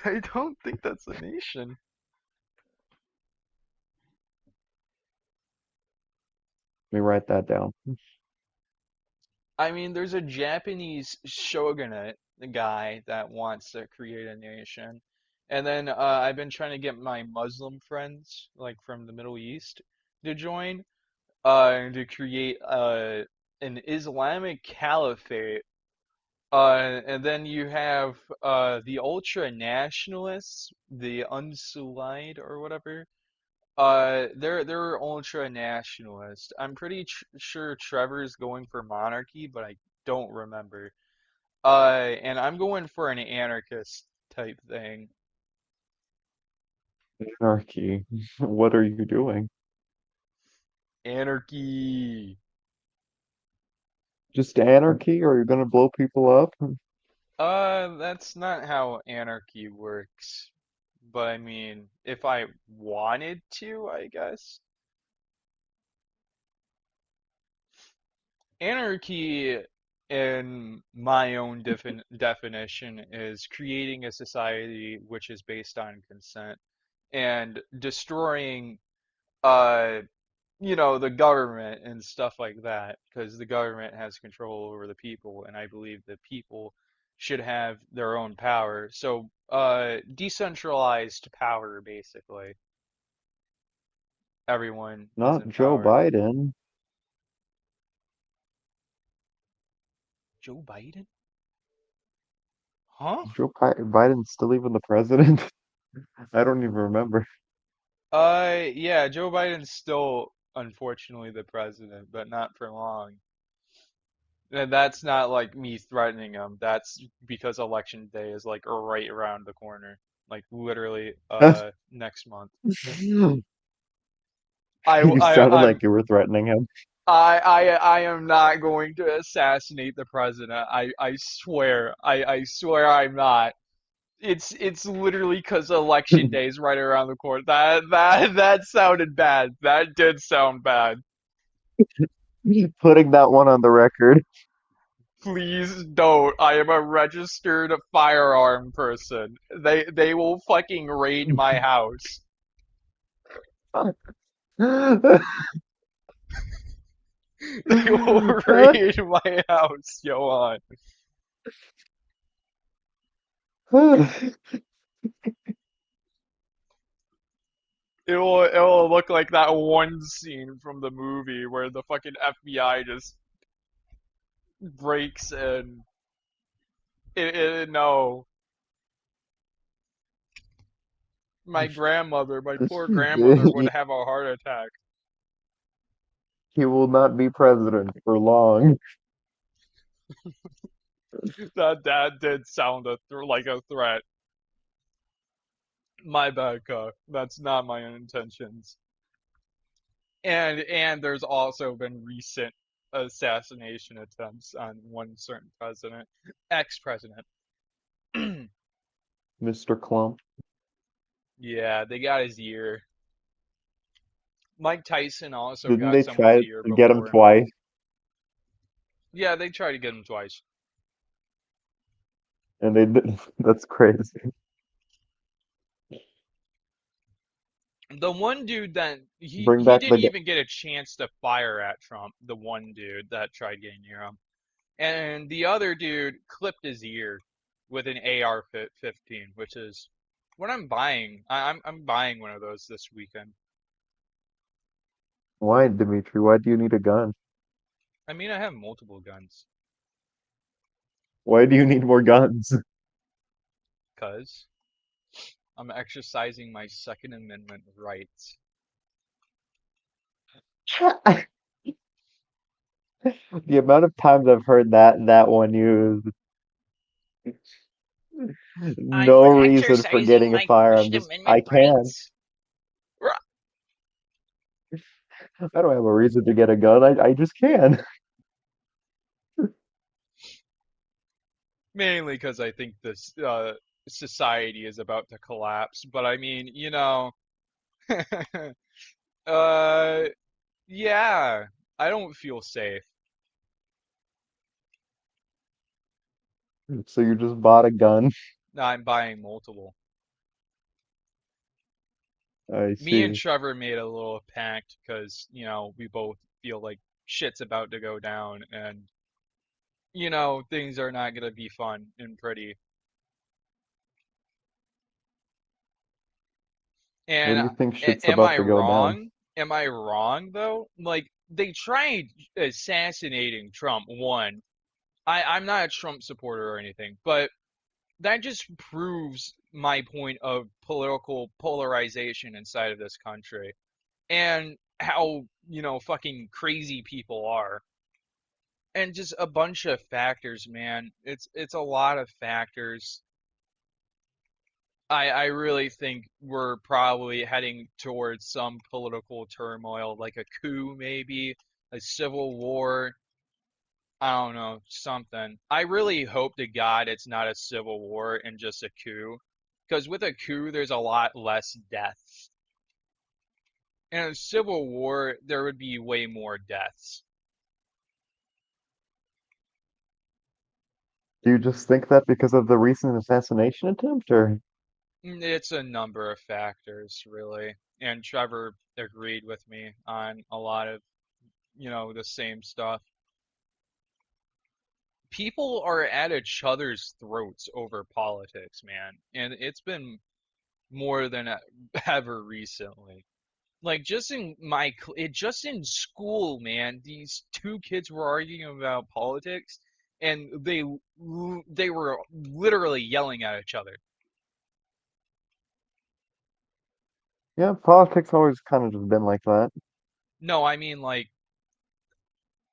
I don't think that's a nation. Let me write that down. I mean, there's a Japanese shogunate, the guy that wants to create a nation, And then I've been trying to get my Muslim friends, like from the Middle East, to join, to create an Islamic caliphate. And then you have the ultra nationalists, the Unsullied or whatever. They're ultra nationalist. I'm pretty tr sure Trevor's going for monarchy, but I don't remember. And I'm going for an anarchist type thing. Anarchy. What are you doing? Anarchy. Just anarchy? Or are you gonna blow people up? That's not how anarchy works. But I mean, if I wanted to, I guess. Anarchy, in my own definition, is creating a society which is based on consent and destroying, uh, the government and stuff like that, because the government has control over the people, and I believe the people should have their own power. So, decentralized power, basically. Everyone is Not Joe empowered. Biden. Joe Biden? Huh? Biden's still even the president? I don't even remember. Yeah, Joe Biden's still, unfortunately, the president, but not for long. And that's not like me threatening him. That's because election day is like right around the corner. Like literally next month. I You sounded I like you were threatening him. I am not going to assassinate the president. I swear. I swear I'm not. It's literally because election day is right around the corner. That sounded bad. That did sound bad. Putting that one on the record. Please don't. I am a registered firearm person. They will fucking raid my house. They will raid my house, Johan. It will look like that one scene from the movie where the fucking FBI just breaks in. No, my poor grandmother would have a heart attack. He will not be president for long. That did sound like a threat. My bad, Cook. That's not my intentions. And there's also been recent assassination attempts on one certain president, ex-president. Mr. Clump. Yeah, they got his ear. Mike Tyson also Didn't got they someone's try ear to get him before. twice? Yeah, they tried to get him twice. And they didn't. That's crazy. The one dude that Bring he back didn't the even get a chance to fire at Trump, the one dude that tried getting near him. And the other dude clipped his ear with an AR-15, which is what I'm buying. I'm buying one of those this weekend. Why, Dimitri? Why do you need a gun? I mean, I have multiple guns, Why do you need more guns? cuz I'm exercising my Second Amendment rights. The amount of times I've heard that one used. I'm No reason for exercising getting a my firearm. First Just Amendment I can. rights. I don't have a reason to get a gun. I just can. Mainly because I think this society is about to collapse. But I mean, uh, yeah, I don't feel safe. So you just bought a gun. Now I'm buying multiple. I Me and see. Trevor made a little pact because, we both feel like shit's about to go down and, things are not gonna be fun and pretty. What And do you think shit's am about I to go down? wrong? Am I wrong though? Like they tried assassinating Trump. One, I'm not a Trump supporter or anything, but that just proves my point of political polarization inside of this country and how, fucking crazy people are. And just a bunch of factors, man. It's a lot of factors. I really think we're probably heading towards some political turmoil, like a coup maybe, a civil war. I don't know, something. I really hope to God it's not a civil war and just a coup. Because with a coup, there's a lot less deaths. In a civil war, there would be way more deaths. Do you just think that because of the recent assassination attempt, or It's a number of factors, really. And Trevor agreed with me on a lot of, the same stuff. People are at each other's throats over politics, man. And it's been more than ever recently. Like just in school, man, these two kids were arguing about politics, and they were literally yelling at each other. yeah, politics always kind of just been like that. No, I mean like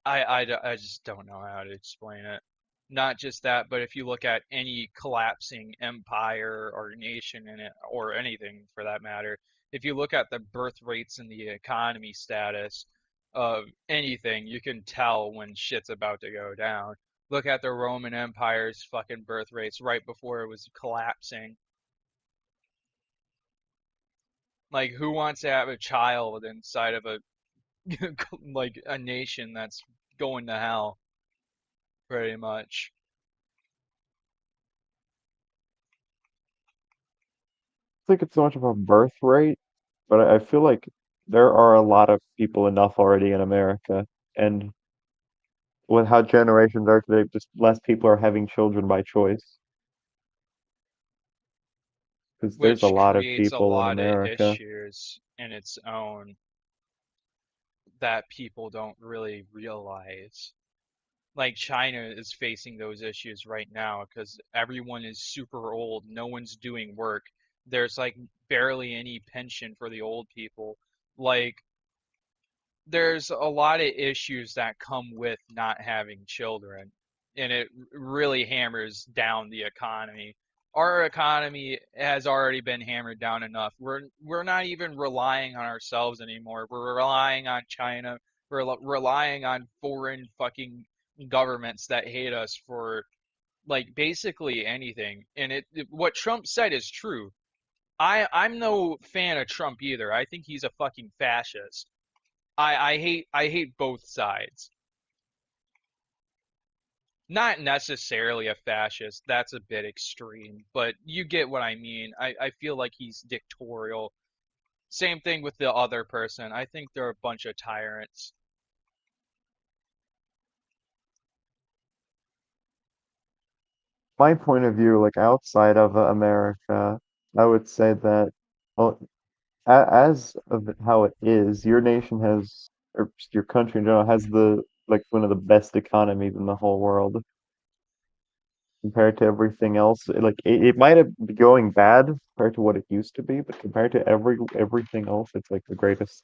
I just don't know how to explain it. Not just that, but if you look at any collapsing empire or nation in it, or anything for that matter, if you look at the birth rates and the economy status of anything, you can tell when shit's about to go down. Look at the Roman Empire's fucking birth rates right before it was collapsing. Like, who wants to have a child inside of a like a nation that's going to hell, pretty much? I think it's so much of a birth rate, but I feel like there are a lot of people enough already in America, and with how generations are today, just less people are having children by choice. Because there's a Which lot of creates a people in lot of America. issues in its own that people don't really realize. Like China is facing those issues right now because everyone is super old, no one's doing work. There's like barely any pension for the old people. Like there's a lot of issues that come with not having children, and it really hammers down the economy. Our economy has already been hammered down enough. We're not even relying on ourselves anymore. We're relying on China. We're relying on foreign fucking governments that hate us for like basically anything. And what Trump said is true. I'm no fan of Trump either. I think he's a fucking fascist. I hate both sides. Not necessarily a fascist, that's a bit extreme, but you get what I mean. I feel like he's dictatorial. Same thing with the other person. I think they're a bunch of tyrants. My point of view, like outside of America, I would say that, well, as of how it is, your nation has, or just your country in general, has the like one of the best economies in the whole world compared to everything else. It might have been going bad compared to what it used to be, but compared to everything else, it's like the greatest.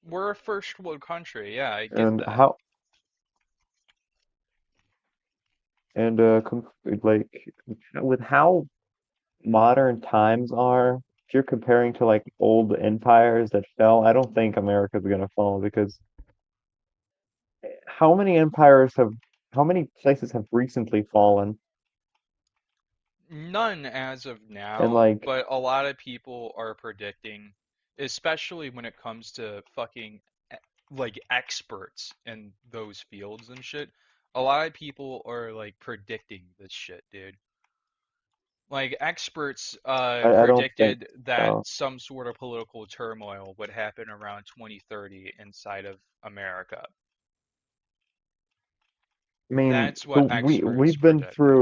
We're a first world country, yeah, I get And that. how and like with how modern times are, if you're comparing to like old empires that fell, I don't think America's gonna fall because how many empires have, how many places have recently fallen? None as of And now, like, but a lot of people are predicting, especially when it comes to fucking like experts in those fields and shit. A lot of people are like predicting this shit, dude. Like experts I don't think predicted that so. some sort of political turmoil would happen around 2030 inside of America. I mean, That's what experts we've been predicted.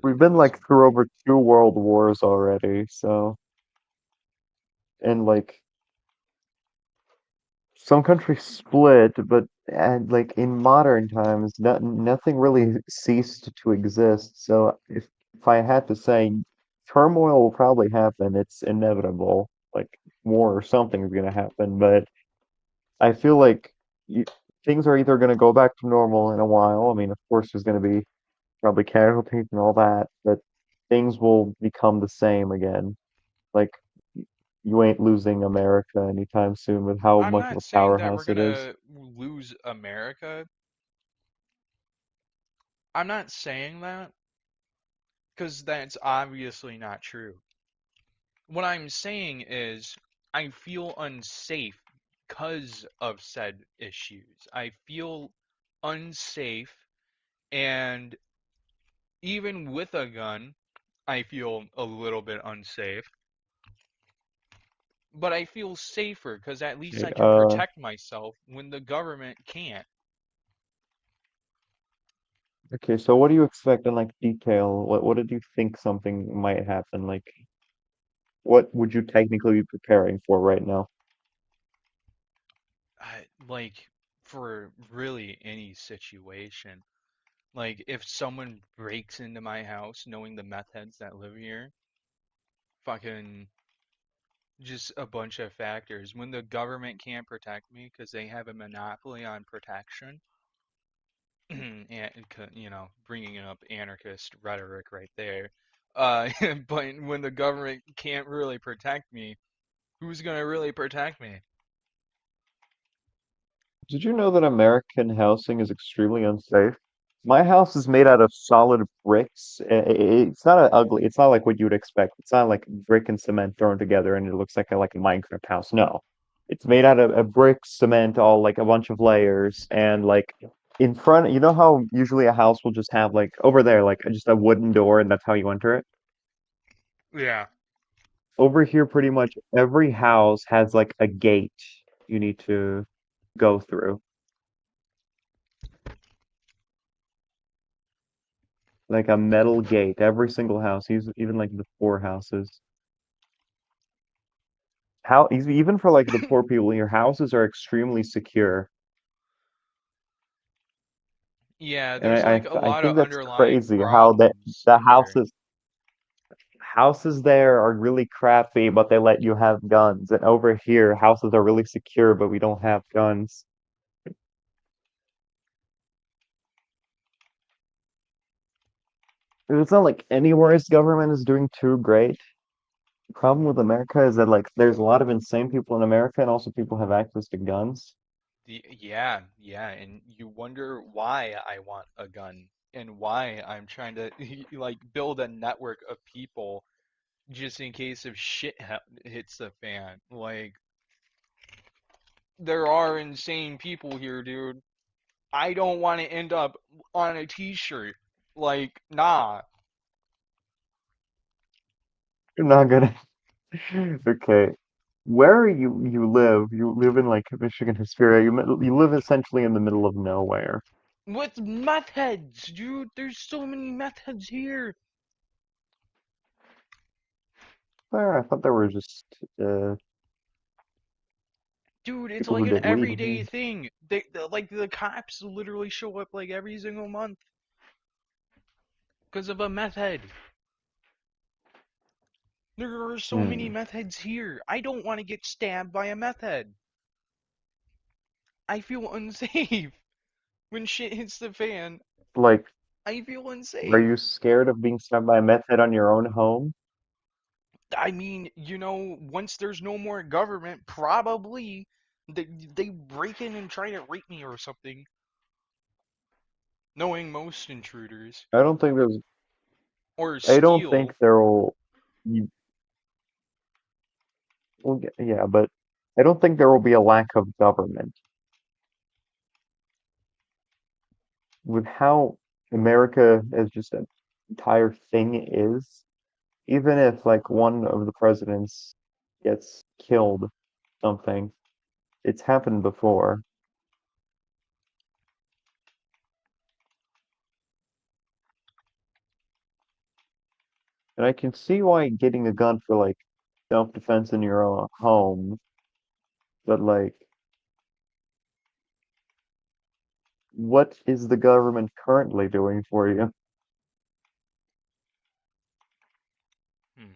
we've been like through over two world wars already, so and like some countries split, but and like in modern times, nothing really ceased to exist. So if I had to say, turmoil will probably happen. It's inevitable. Like war or something is gonna happen, but I feel like you, things are either gonna go back to normal in a while. I mean, of course, there's gonna be probably casualties and all that, but things will become the same again. Like you ain't losing America anytime soon with how I'm much of not a saying that we're powerhouse it is. gonna lose America. I'm not saying that because that's obviously not true. What I'm saying is I feel unsafe because of said issues. I feel unsafe, and even with a gun, I feel a little bit unsafe. But I feel safer because at least Okay, I can protect myself when the government can't. okay, so what do you expect in like detail? What did you think something might happen? Like what would you technically be preparing for right now? Like, for really any situation. Like, if someone breaks into my house knowing the meth heads that live here, fucking just a bunch of factors. When the government can't protect me because they have a monopoly on protection, and bringing up anarchist rhetoric right there. Uh, but when the government can't really protect me, who's gonna really protect me? Did you know that American housing is extremely unsafe? My house is made out of solid bricks. It's not a ugly. It's not like what you would expect. It's not like brick and cement thrown together and it looks like a Minecraft house. No, it's made out of a brick, cement, all like a bunch of layers, and like in front. You know how usually a house will just have like over there like just a wooden door, and that's how you enter it. Yeah. Over here, pretty much every house has like a gate you need to go through. Like a metal gate. Every single house, even like the poor houses. How even for like the poor people, your houses are extremely secure, Yeah, and there's like a I lot of think that's underlying crazy how that problems the here. houses there are really crappy, but they let you have guns, and over here houses are really secure, but we don't have guns. It's not like anywhere's government is doing too great. The problem with America is that like there's a lot of insane people in America, and also people have access to guns. Yeah, yeah, and you wonder why I want a gun and why I'm trying to like build a network of people just in case if shit hits the fan. Like, there are insane people here, dude. I don't want to end up on a t-shirt. Like, nah. You're not gonna. Okay. Where you live? You live in like Michigan, Hesperia. You live essentially in the middle of nowhere. With meth heads, dude. There's so many meth heads here. Where I thought there were just Dude, it's people like who an did weed. everyday thing. Like the cops literally show up like every single month because of a meth head. There are so many Hmm. meth heads here. I don't want to get stabbed by a meth head. I feel unsafe. When shit hits the fan, Like, I feel are unsafe. you scared of being stabbed by a meth head on your own home? I mean, once there's no more government, probably they break in and try to rape me or something. Knowing most intruders. I don't think there's. Or I don't think steal. there will. You, well, yeah, but I don't think there will be a lack of government with how America as just an entire thing is. Even if like one of the presidents gets killed, something, it's happened before. And I can see why getting a gun for like self-defense in your own home, but like, what is the government currently doing for you? Hmm.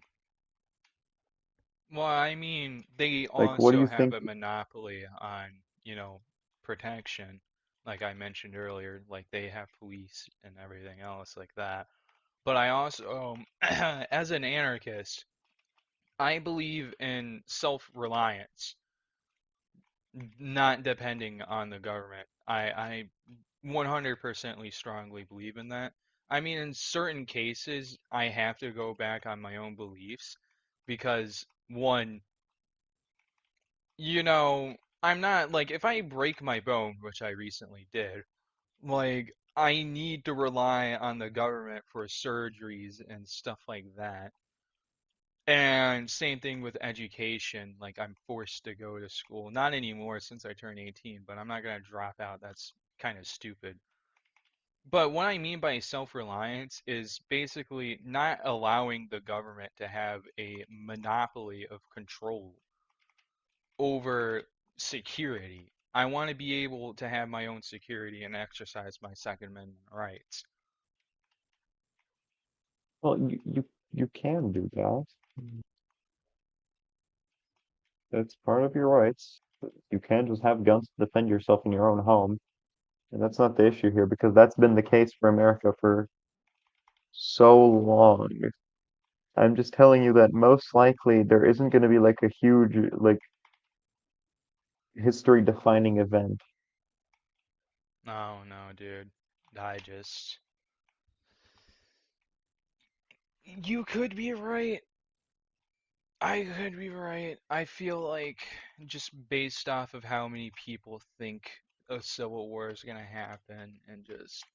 Well, I mean, they Like, what do also you have think? a monopoly on, protection, like I mentioned earlier, like they have police and everything else like that. But I also, as an anarchist, I believe in self-reliance, not depending on the government. I 100% strongly believe in that. I mean, in certain cases, I have to go back on my own beliefs because, one, you know, I'm not like if I break my bone, which I recently did, like I need to rely on the government for surgeries and stuff like that. And same thing with education, like I'm forced to go to school. Not anymore since I turned 18, but I'm not gonna drop out. That's kind of stupid. But what I mean by self-reliance is basically not allowing the government to have a monopoly of control over security. I want to be able to have my own security and exercise my Second Amendment rights. Well, you can do that. That's part of your rights. You can just have guns to defend yourself in your own home, and that's not the issue here because that's been the case for America for so long. I'm just telling you that most likely there isn't going to be like a huge like history defining event. No, no, dude. I just. You could be right. I could be right. I feel like just based off of how many people think a civil war is gonna happen and just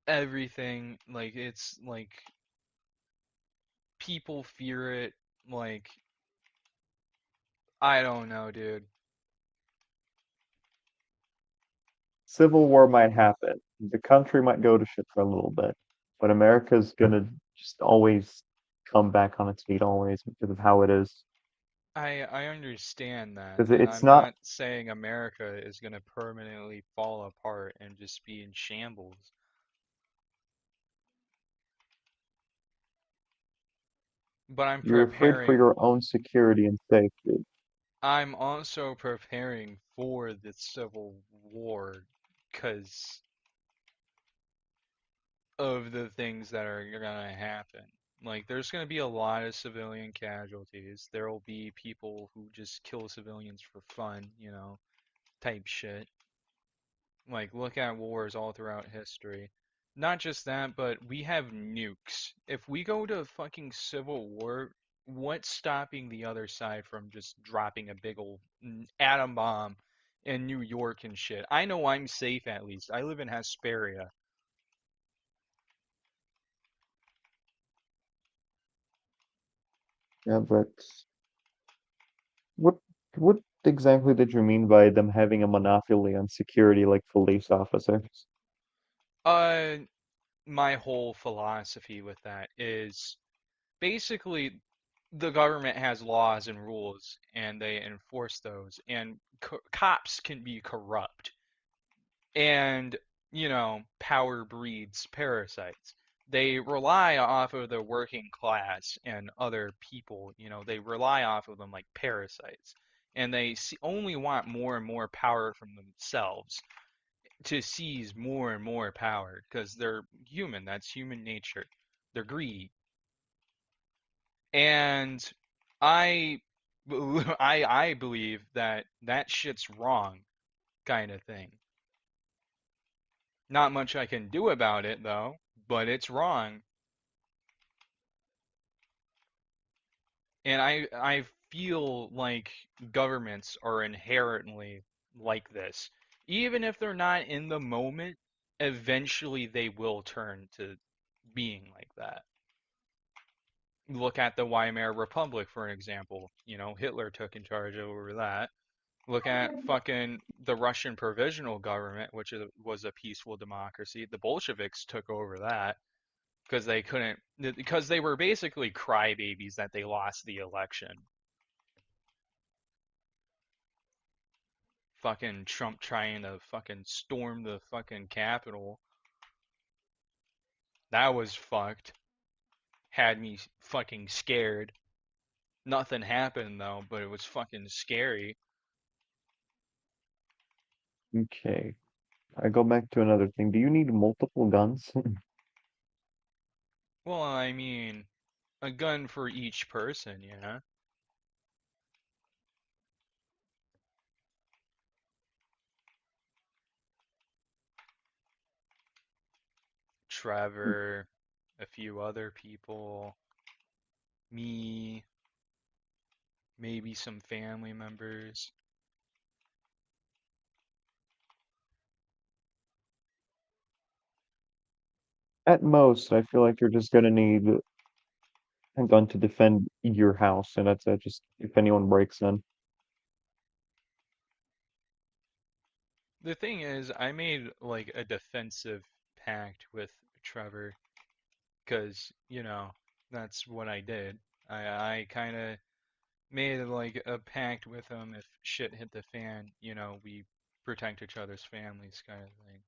everything, like it's like people fear it. Like I don't know, dude. Civil war might happen. The country might go to shit for a little bit, but America's gonna just always come back on its feet always because of how it is. I understand that, Because and it's I'm not not saying America is gonna permanently fall apart and just be in shambles. But you're afraid for your own security and safety. I'm also preparing for the Civil War because of the things that are gonna happen. Like, there's gonna be a lot of civilian casualties. There will be people who just kill civilians for fun, type shit. Like, look at wars all throughout history. Not just that, but we have nukes. If we go to fucking civil war, what's stopping the other side from just dropping a big old atom bomb in New York and shit? I know I'm safe at least. I live in Hesperia. Yeah, but what what exactly did you mean by them having a monopoly on security like police officers? Uh, my whole philosophy with that is basically the government has laws and rules and they enforce those, and cops can be corrupt. And, power breeds parasites. They rely off of the working class and other people, they rely off of them like parasites. And they only want more and more power from themselves to seize more and more power because they're human. That's human nature. They're greedy. And I, I believe that that shit's wrong, kind of thing. Not much I can do about it, though, but it's wrong. And I feel like governments are inherently like this. Even if they're not in the moment, eventually they will turn to being like that. Look at the Weimar Republic, for an example. Hitler took in charge over that. Look at fucking the Russian Provisional Government, which was a peaceful democracy. The Bolsheviks took over that. because they couldn't, because they were basically crybabies that they lost the election. Fucking Trump trying to fucking storm the fucking Capitol. That was fucked. Had me fucking scared. Nothing happened though, but it was fucking scary. Okay. I go back to another thing. Do you need multiple guns? Well, I mean, a gun for each person, you know? Trevor, a few other people, me, maybe some family members. At most, I feel like you're just gonna need a gun to defend your house, and that's it. Just if anyone breaks in. The thing is, I made like a defensive pact with Trevor because, that's what I did. I kind of made like a pact with him if shit hit the fan, we protect each other's families kind of thing.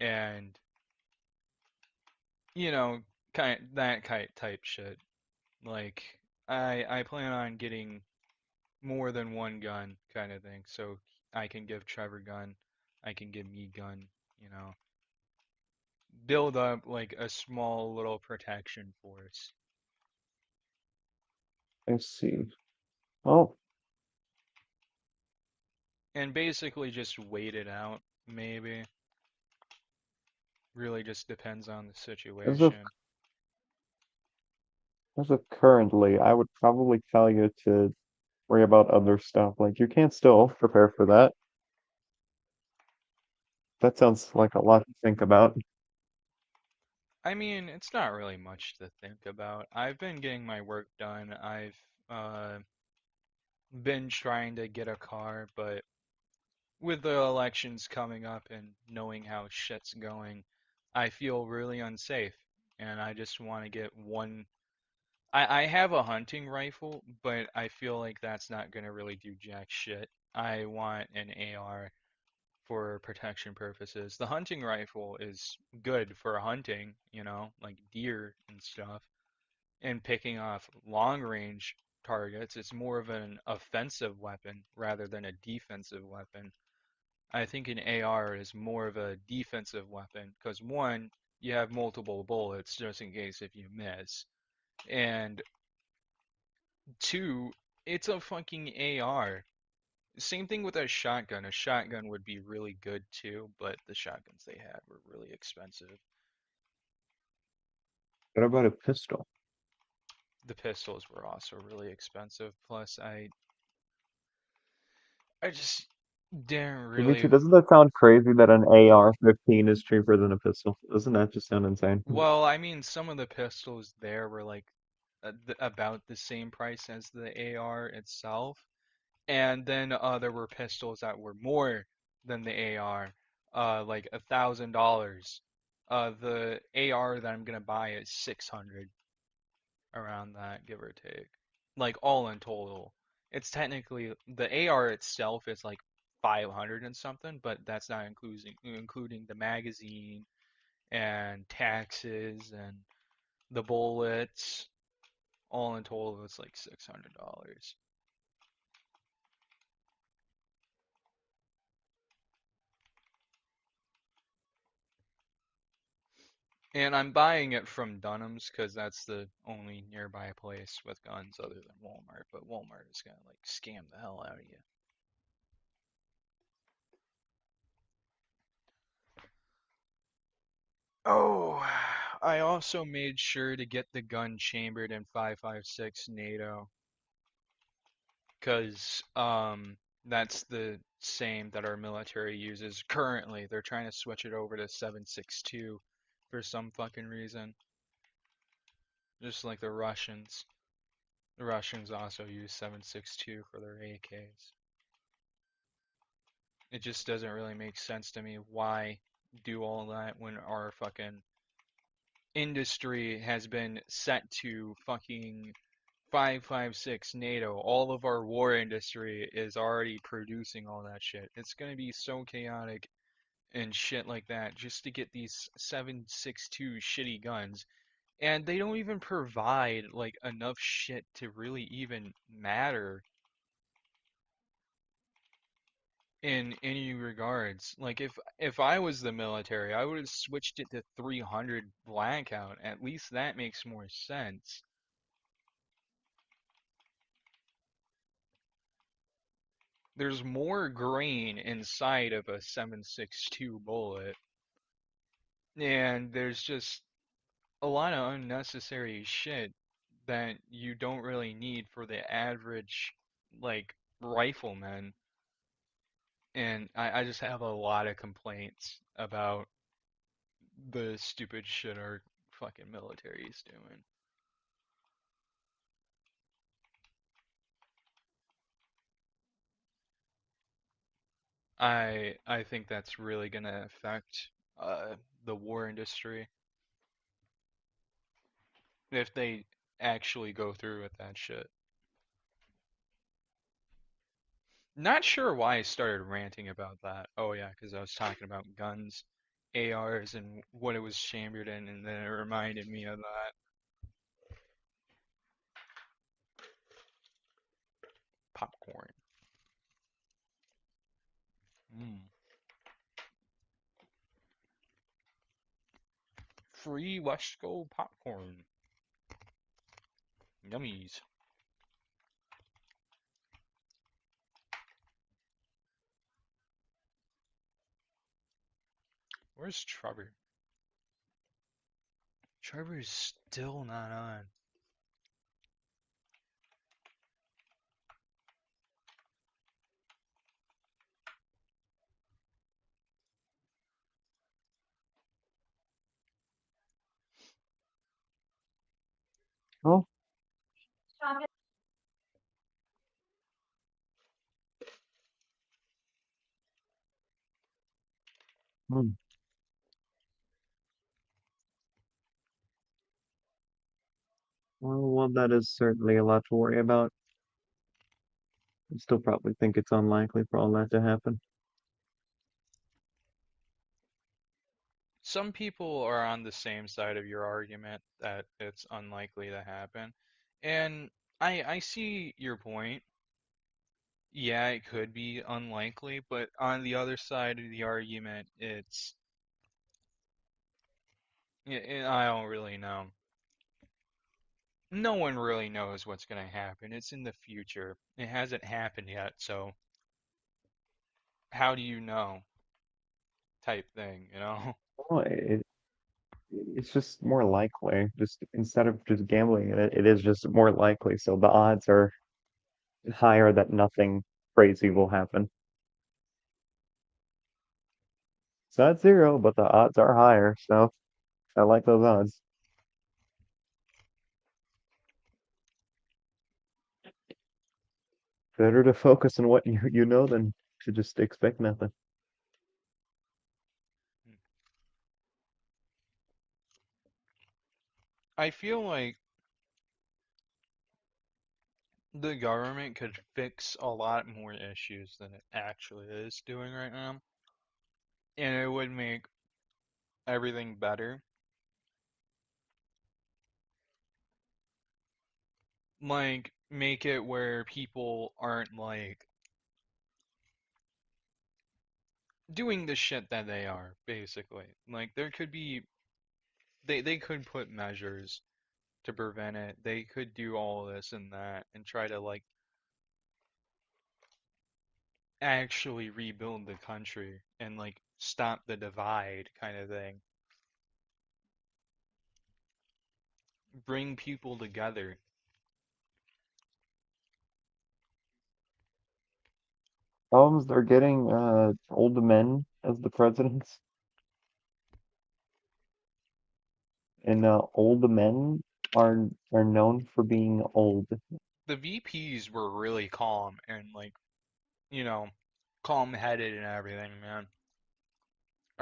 And, you know, kind type shit. Like I plan on getting more than one gun kind of thing. So I can give Trevor gun, I can give me gun, you know. Build up like a small little protection force. I see. Oh, And basically just wait it out, maybe. Really just depends on the as of situation. as of currently, I would probably tell you to worry about other stuff. Like you can't still prepare for that. That sounds like a lot to think about. I mean, it's not really much to think about. I've been getting my work done. I've uh, been trying to get a car, but with the elections coming up and knowing how shit's going, I feel really unsafe. And I just want to get one. I have a hunting rifle, but I feel like that's not going to really do jack shit. I want an AR for protection purposes. The hunting rifle is good for hunting, like deer and stuff, and picking off long range targets. It's more of an offensive weapon rather than a defensive weapon. I think an AR is more of a defensive weapon because one, you have multiple bullets just in case if you miss. And two, it's a fucking AR. Same thing with a shotgun. A shotgun would be really good too, but the shotguns they had were really expensive. What about a pistol? The pistols were also really expensive. Plus, I just didn't Dimitri, really. doesn't that sound crazy that an AR-15 is cheaper than a pistol? Doesn't that just sound insane? Well, I mean, some of the pistols there were like about the same price as the AR itself, and then there were pistols that were more than the AR, like $1,000. The AR that I'm gonna buy is 600, around that, give or take. Like all in total. It's technically the AR itself is like 500 and something, but that's not including the magazine and taxes and the bullets. All in total, it's like $600. And I'm buying it from Dunham's because that's the only nearby place with guns other than Walmart. But Walmart is gonna like scam the hell out of you. Oh, I also made sure to get the gun chambered in 5.56 NATO because that's the same that our military uses currently. They're trying to switch it over to 7.62 for some fucking reason. Just like the Russians. The Russians also use 7.62 for their AKs. It just doesn't really make sense to me why do all that when our fucking industry has been set to fucking 556 NATO. All of our war industry is already producing all that shit. It's gonna be so chaotic and shit like that just to get these 7.62 shitty guns. And they don't even provide like enough shit to really even matter in any regards. Like if I was the military, I would have switched it to 300 blackout. At least that makes more sense. There's more grain inside of a 7.62 bullet, and there's just a lot of unnecessary shit that you don't really need for the average like rifleman. And I just have a lot of complaints about the stupid shit our fucking military is doing. I think that's really gonna affect the war industry if they actually go through with that shit. Not sure why I started ranting about that. Oh yeah, because I was talking about guns, ARs, and what it was chambered in, and then it reminded me of that. Popcorn. Mm. Free Wesco popcorn. Yummies. Where's Trevor? Trevor is still not on. Oh, hmm. Well, that is certainly a lot to worry about. I still probably think it's unlikely for all that to happen. Some people are on the same side of your argument that it's unlikely to happen. And I see your point. Yeah, it could be unlikely, but on the other side of the argument, I don't really know. No one really knows what's going to happen. It's in the future. It hasn't happened yet, so how do you know? Type thing, you know? Well, it's just more likely. Just instead of just gambling it is just more likely. So the odds are higher that nothing crazy will happen. It's not zero, but the odds are higher. So I like those odds. Better to focus on what you know than to just expect nothing. I feel like the government could fix a lot more issues than it actually is doing right now, and it would make everything better. Like, make it where people aren't like doing the shit that they are, basically. Like, there could be, they could put measures to prevent it. They could do all this and that and try to, like, actually rebuild the country and, like, stop the divide kind of thing. Bring people together. Problems they're getting old men as the presidents, and old men are known for being old. The VPs were really calm and, like, you know, calm headed and everything, man.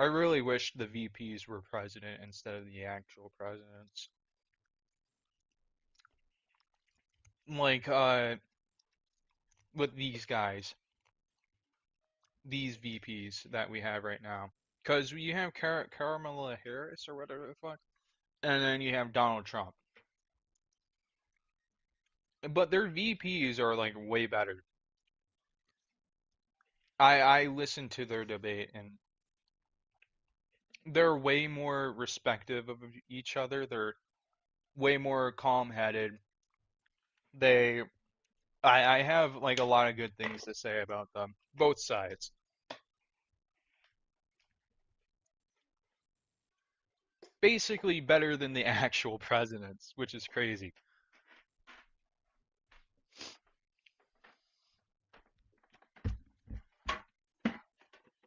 I really wish the VPs were president instead of the actual presidents. Like, with these guys, these VPs that we have right now. Because you have Kamala Harris or whatever the fuck, and then you have Donald Trump. But their VPs are like way better. I listened to their debate and they're way more respective of each other. They're way more calm-headed. They I have like a lot of good things to say about them, both sides. Basically better than the actual presidents, which is crazy.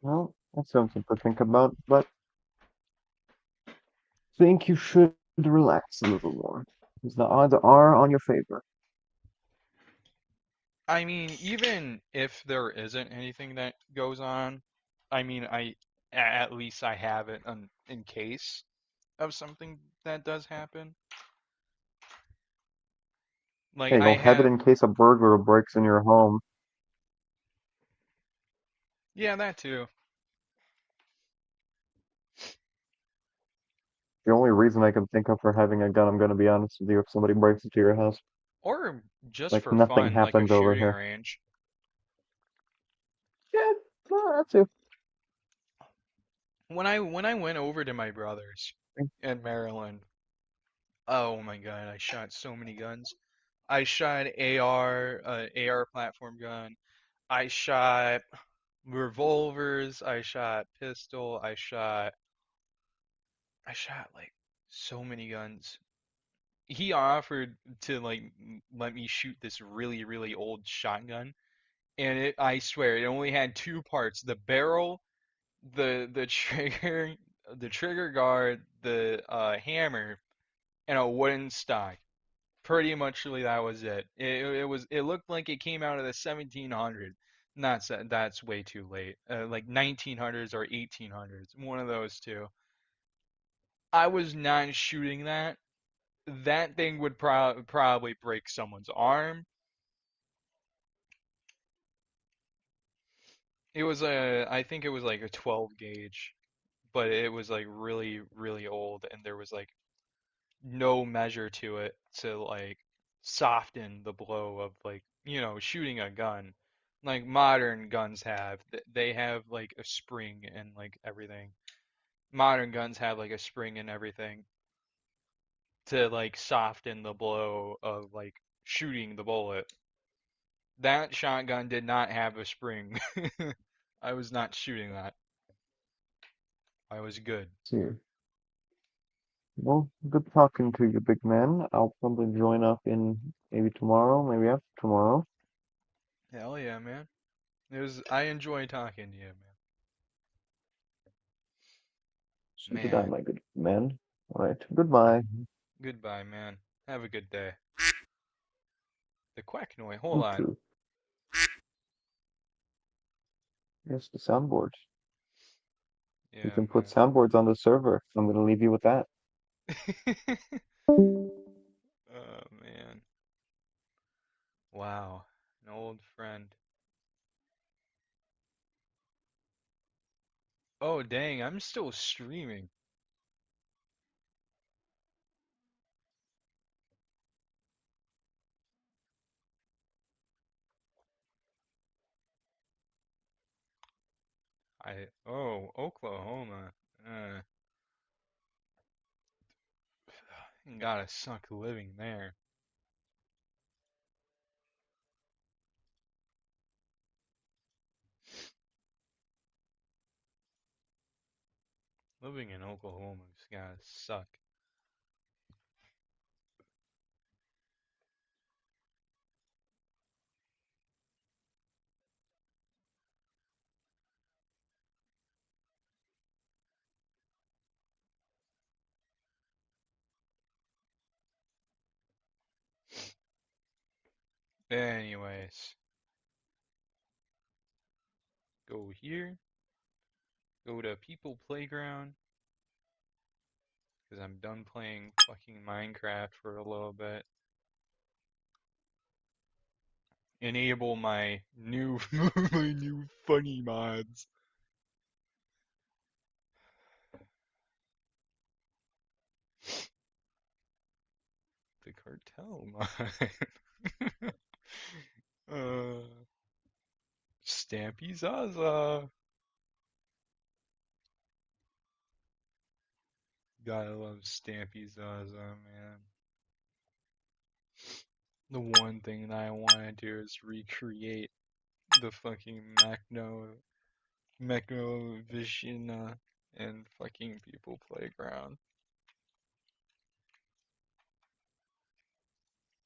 Well, that's something to think about, but I think you should relax a little more, because the odds are on your favor. I mean, even if there isn't anything that goes on, I mean, at least I have it in case of something that does happen. Like Hey, I you'll have it have, in case a burglar breaks in your home. yeah, that too. The only reason I can think of for having a gun, I'm gonna be honest with you, if somebody breaks into your house. Or just Like for nothing fun, like a happens over shooting here. range. Yeah, well, that's it. When I went over to my brother's in Maryland, oh my God, I shot so many guns. I shot AR platform gun. I shot revolvers. I shot pistol. I shot like so many guns. He offered to like let me shoot this really really old shotgun, and I swear it only had two parts: the barrel, the trigger, the trigger guard, the hammer, and a wooden stock. Pretty much that was it. It looked like it came out of the 1700s. That's way too late. Like 1900s or 1800s, one of those two. I was not shooting that. That thing would probably break someone's arm. I think it was like a 12 gauge, but it was like really really old, and there was like no measure to it to like soften the blow of like, shooting a gun like modern guns have. They have like a spring and like everything. Modern guns have like a spring and everything to like soften the blow of like shooting the bullet. That shotgun did not have a spring. I was not shooting that. I was good. See. Well, good talking to you, big man. I'll probably join up in maybe tomorrow, maybe after tomorrow. Hell yeah, man. I enjoy talking to you, So did I, man. my good man. All right, goodbye. Goodbye, man. Have a good day. The quack noise. Hold You on. too. Yes, the soundboards. You Yeah, can put soundboards on the server. I'm gonna leave you with that. man. Oh, man. Wow. An old friend. Oh, dang. I'm still streaming. Oklahoma. Uh, gotta suck living there. Living in Oklahoma's gotta suck. Anyways, go here. go to People Playground because I'm done playing fucking Minecraft for a little bit. Enable my new my new funny mods. The cartel mod. Stampy Zaza. Gotta love Stampy Zaza, man. The one thing that I want to do is recreate the fucking Mechnovision and fucking People Playground.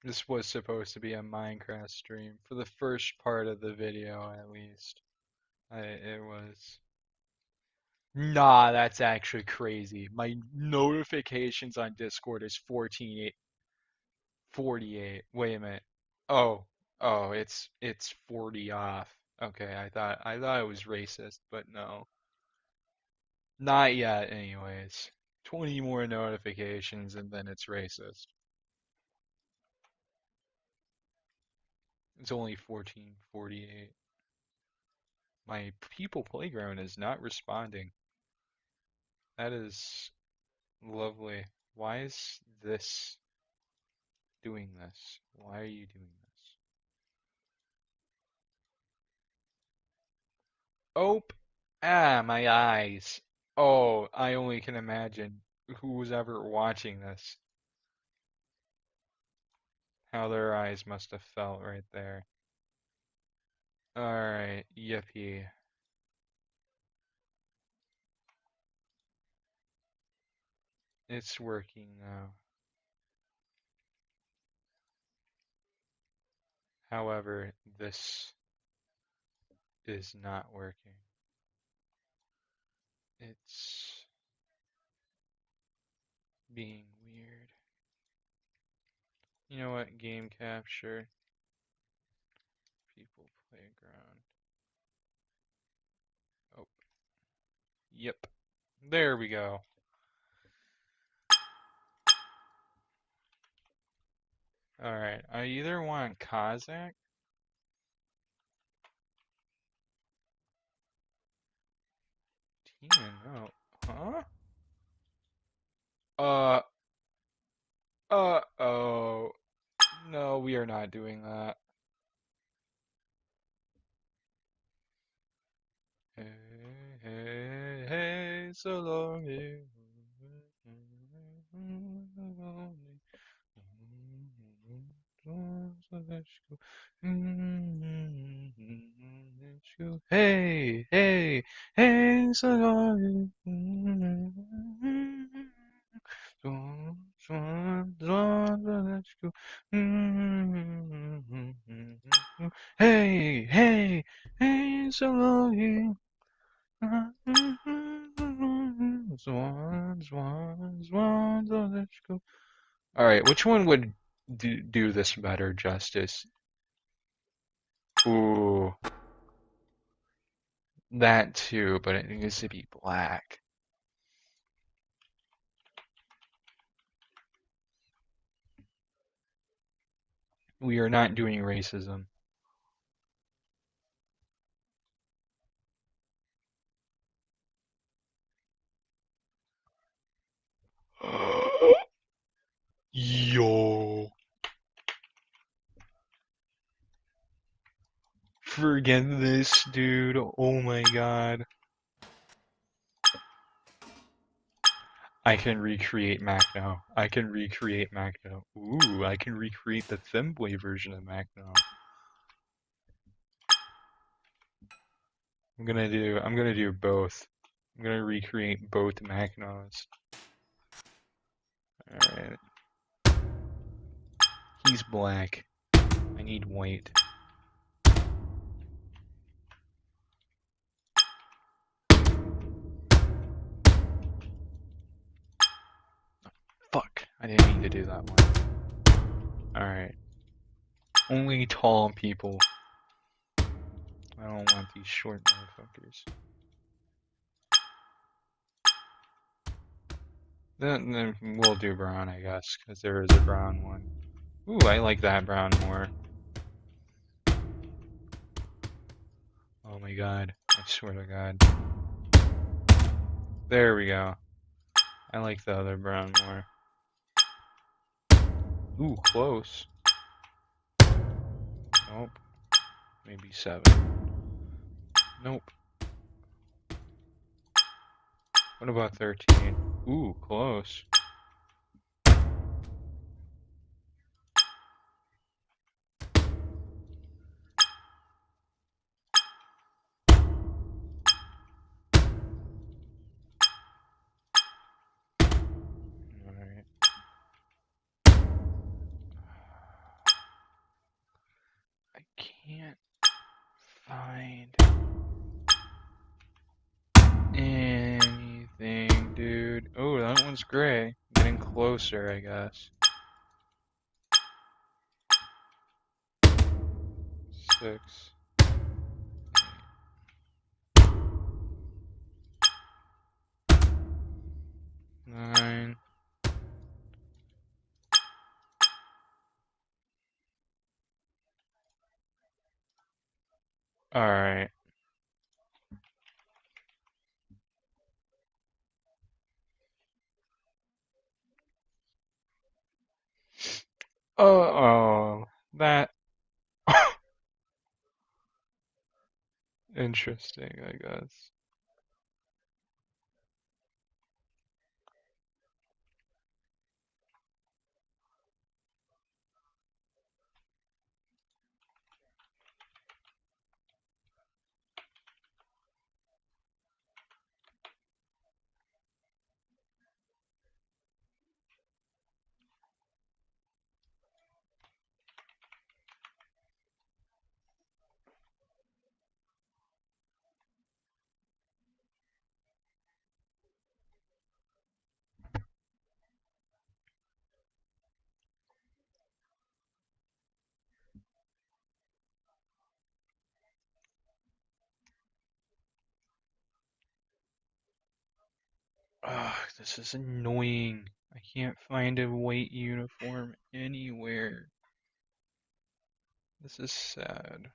This was supposed to be a Minecraft stream for the first part of the video, at least. It was. Nah, that's actually crazy. My notifications on Discord is 48. Wait a minute. Oh, it's 40 off. Okay, I thought it was racist, but no. Not yet, anyways. 20 more notifications and then it's racist. It's only 14:48. My People Playground is not responding. That is lovely. Why is this doing this? Why are you doing this? Oh, my eyes. Oh, I only can imagine who was ever watching this, how their eyes must have felt right there. Alright, yippee. It's working now. However, this is not working. It's being weird. You know what? Game capture. People Playground. Oh. Yep. There we go. Alright, I either want Kazakh. No. Huh? Oh. No, we are not doing that. Hey, so long. Hey, so long. Let's go. Hey, so long. Swans, let's go. Alright, which one would do this better justice? Ooh, that too, but it needs to be black. We are not doing racism. Yo. Forget this, dude. Oh my god. I can recreate Macno. I can recreate Macno. Ooh, I can recreate the Femboy version of Macno. I'm gonna do both. I'm gonna recreate both Macnos. Alright. He's black. I need white. Fuck. I didn't mean to do that one. Alright. Only tall people. I don't want these short motherfuckers. Then we'll do brown, I guess, because there is a brown one. Ooh, I like that brown more. Oh my god, I swear to god. There we go. I like the other brown more. Ooh, close. Nope. Maybe 7. Nope. What about 13? Ooh, close. Alright. I can't find anything, dude. Oh, that one's gray. Getting closer, I guess. 6. 9. Alright. Oh, that interesting, I guess. Ugh, this is annoying. I can't find a white uniform anywhere. This is sad.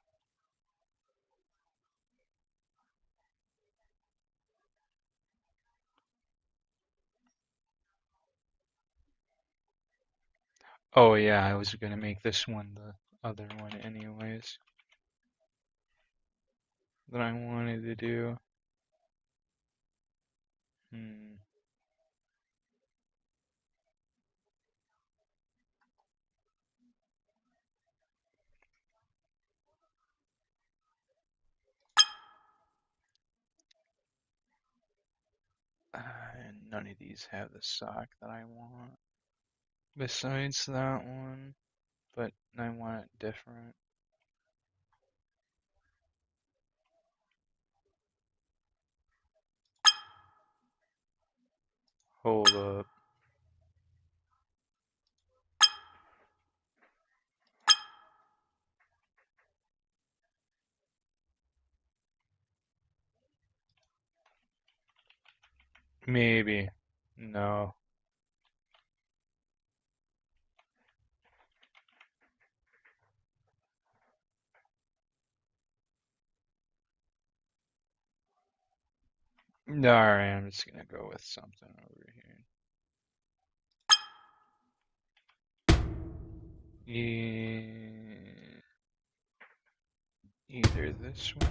Oh yeah, I was gonna make this one the other one anyways. That I wanted to do. Hmm. And none of these have the sock that I want. Besides that one, but I want it different. Hold up. Maybe. No. Alright, I'm just gonna go with something over here. Either this one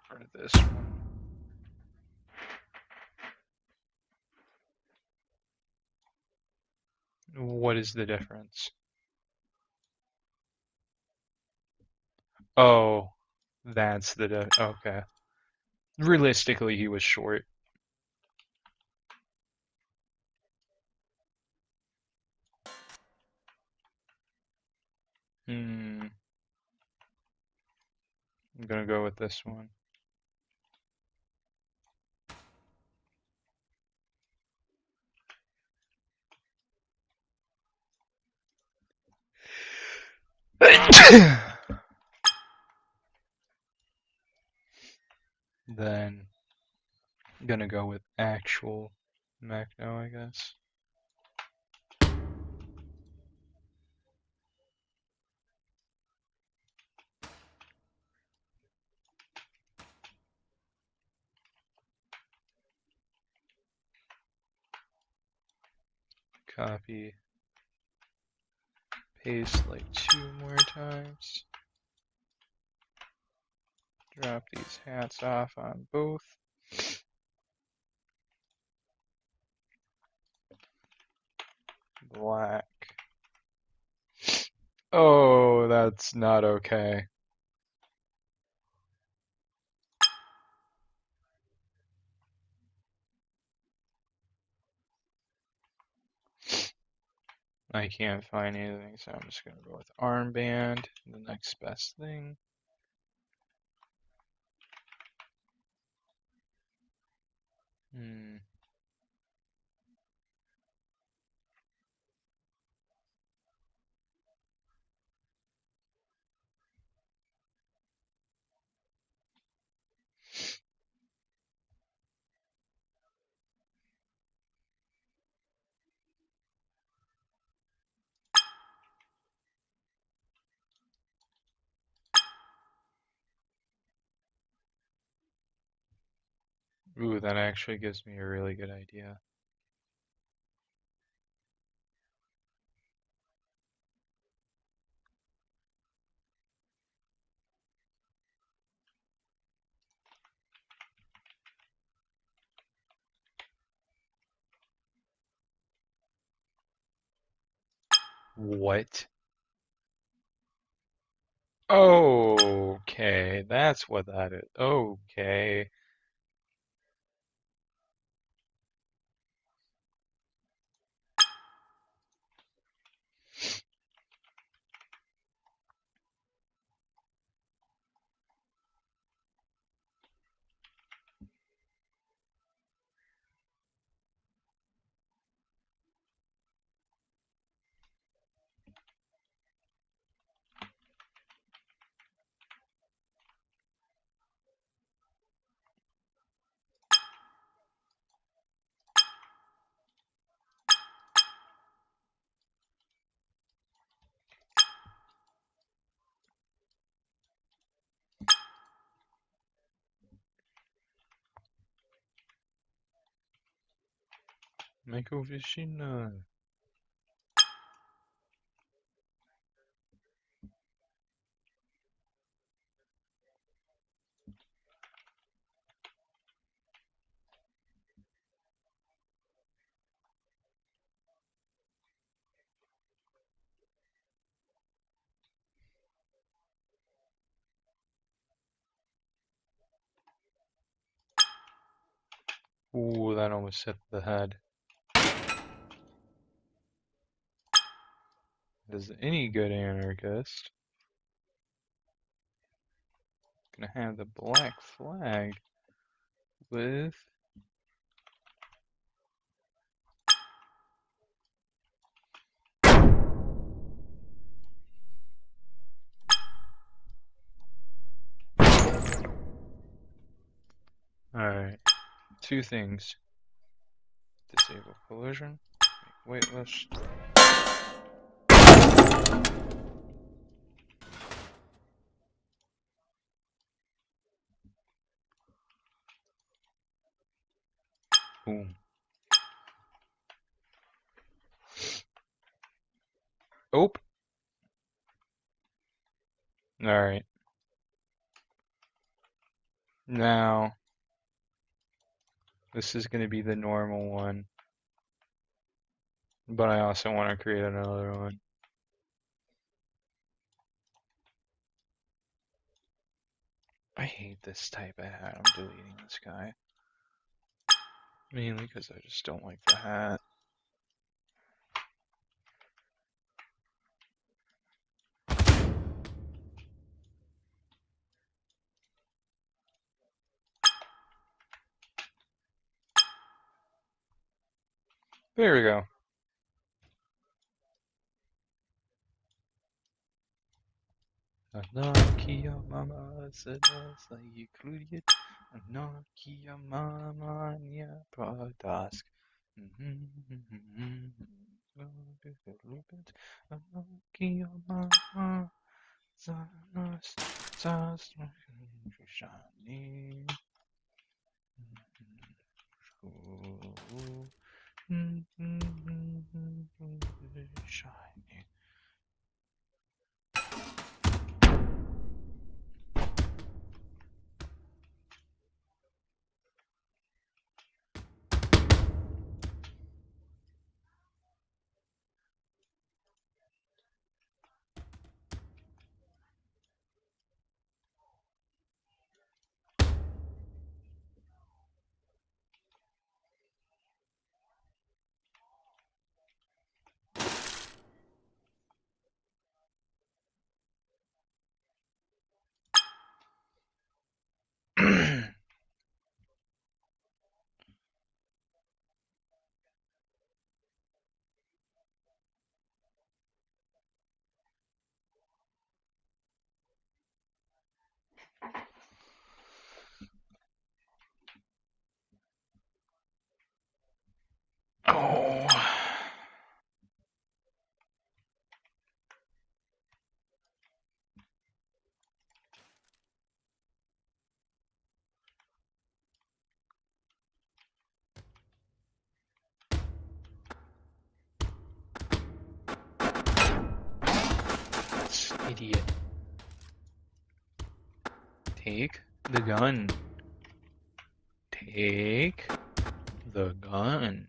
or this one. What is the difference? Oh, that's the okay. Realistically, he was short. Hmm. I'm gonna go with this one. Then Gonna go with actual Mechno, I guess. Copy, paste like 2 more times. Drop these hats off on both. Black. Oh, that's not okay. I can't find anything, so I'm just gonna go with armband, the next best thing. Hmm. Ooh, that actually gives me a really good idea. What? Okay, that's what that is. Okay. Michael Vishina. Ooh, that almost hit the head. Does any good anarchist gonna have the black flag with alright. 2 things. Disable collision. Make waitlist. Boom. Oh. Alright. Now, this is gonna be the normal one. But I also want to create another one. I hate this type of hat. I'm deleting this guy. Mainly because I just don't like the hat. There we go. Anarchia, mama, said I included. Nokia mama nie podask. Nokia mama zanas shiny. Shiny. Oh. Idiot. Take the gun. Take the gun.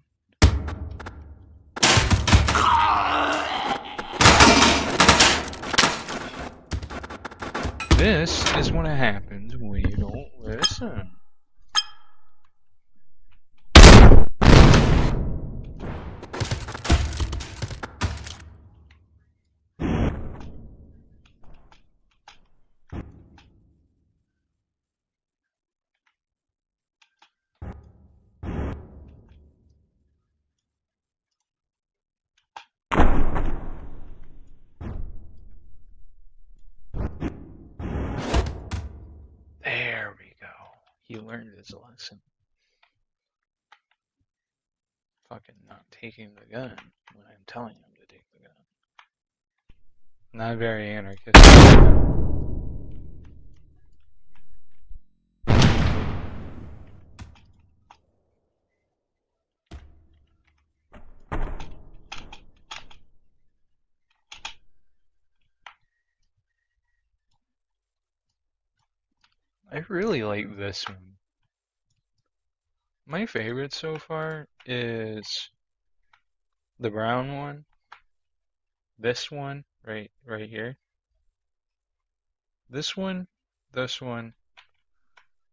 This is what happens when you don't listen. There we go. He learned his lesson. Fucking not taking the gun when I'm telling him to take the gun. Not very anarchist. I really like this one. My favorite so far is the brown one, this one right here, this one,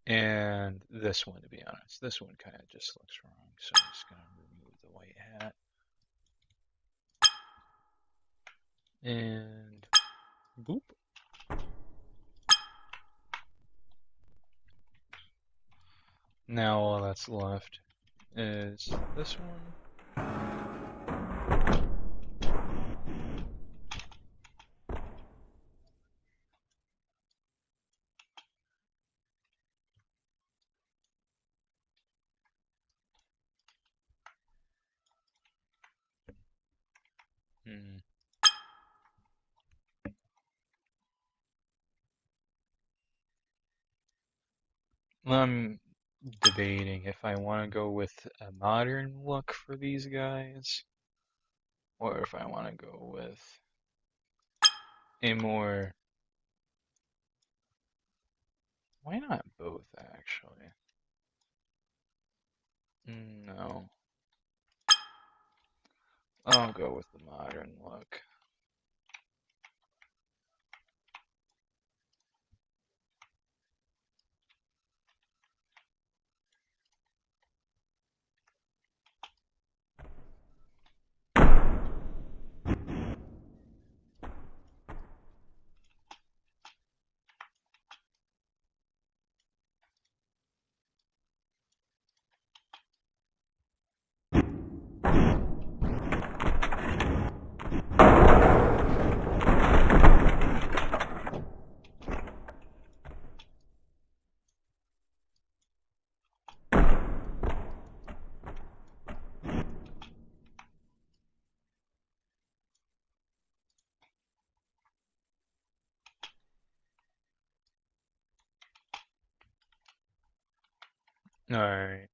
and this one, to be honest. This one kind of just looks wrong, so I'm just gonna remove the white hat. And boop. Now all that's left is this one. I'm debating if I want to go with a modern look for these guys, or if I want to go with a more... Why not both, actually? No. I'll go with the modern look. Alright.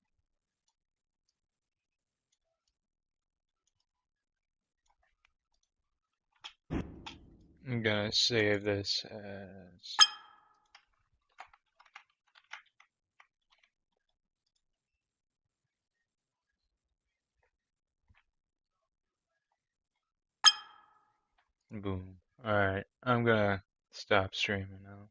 I'm gonna save this as boom. Alright, I'm gonna stop streaming now.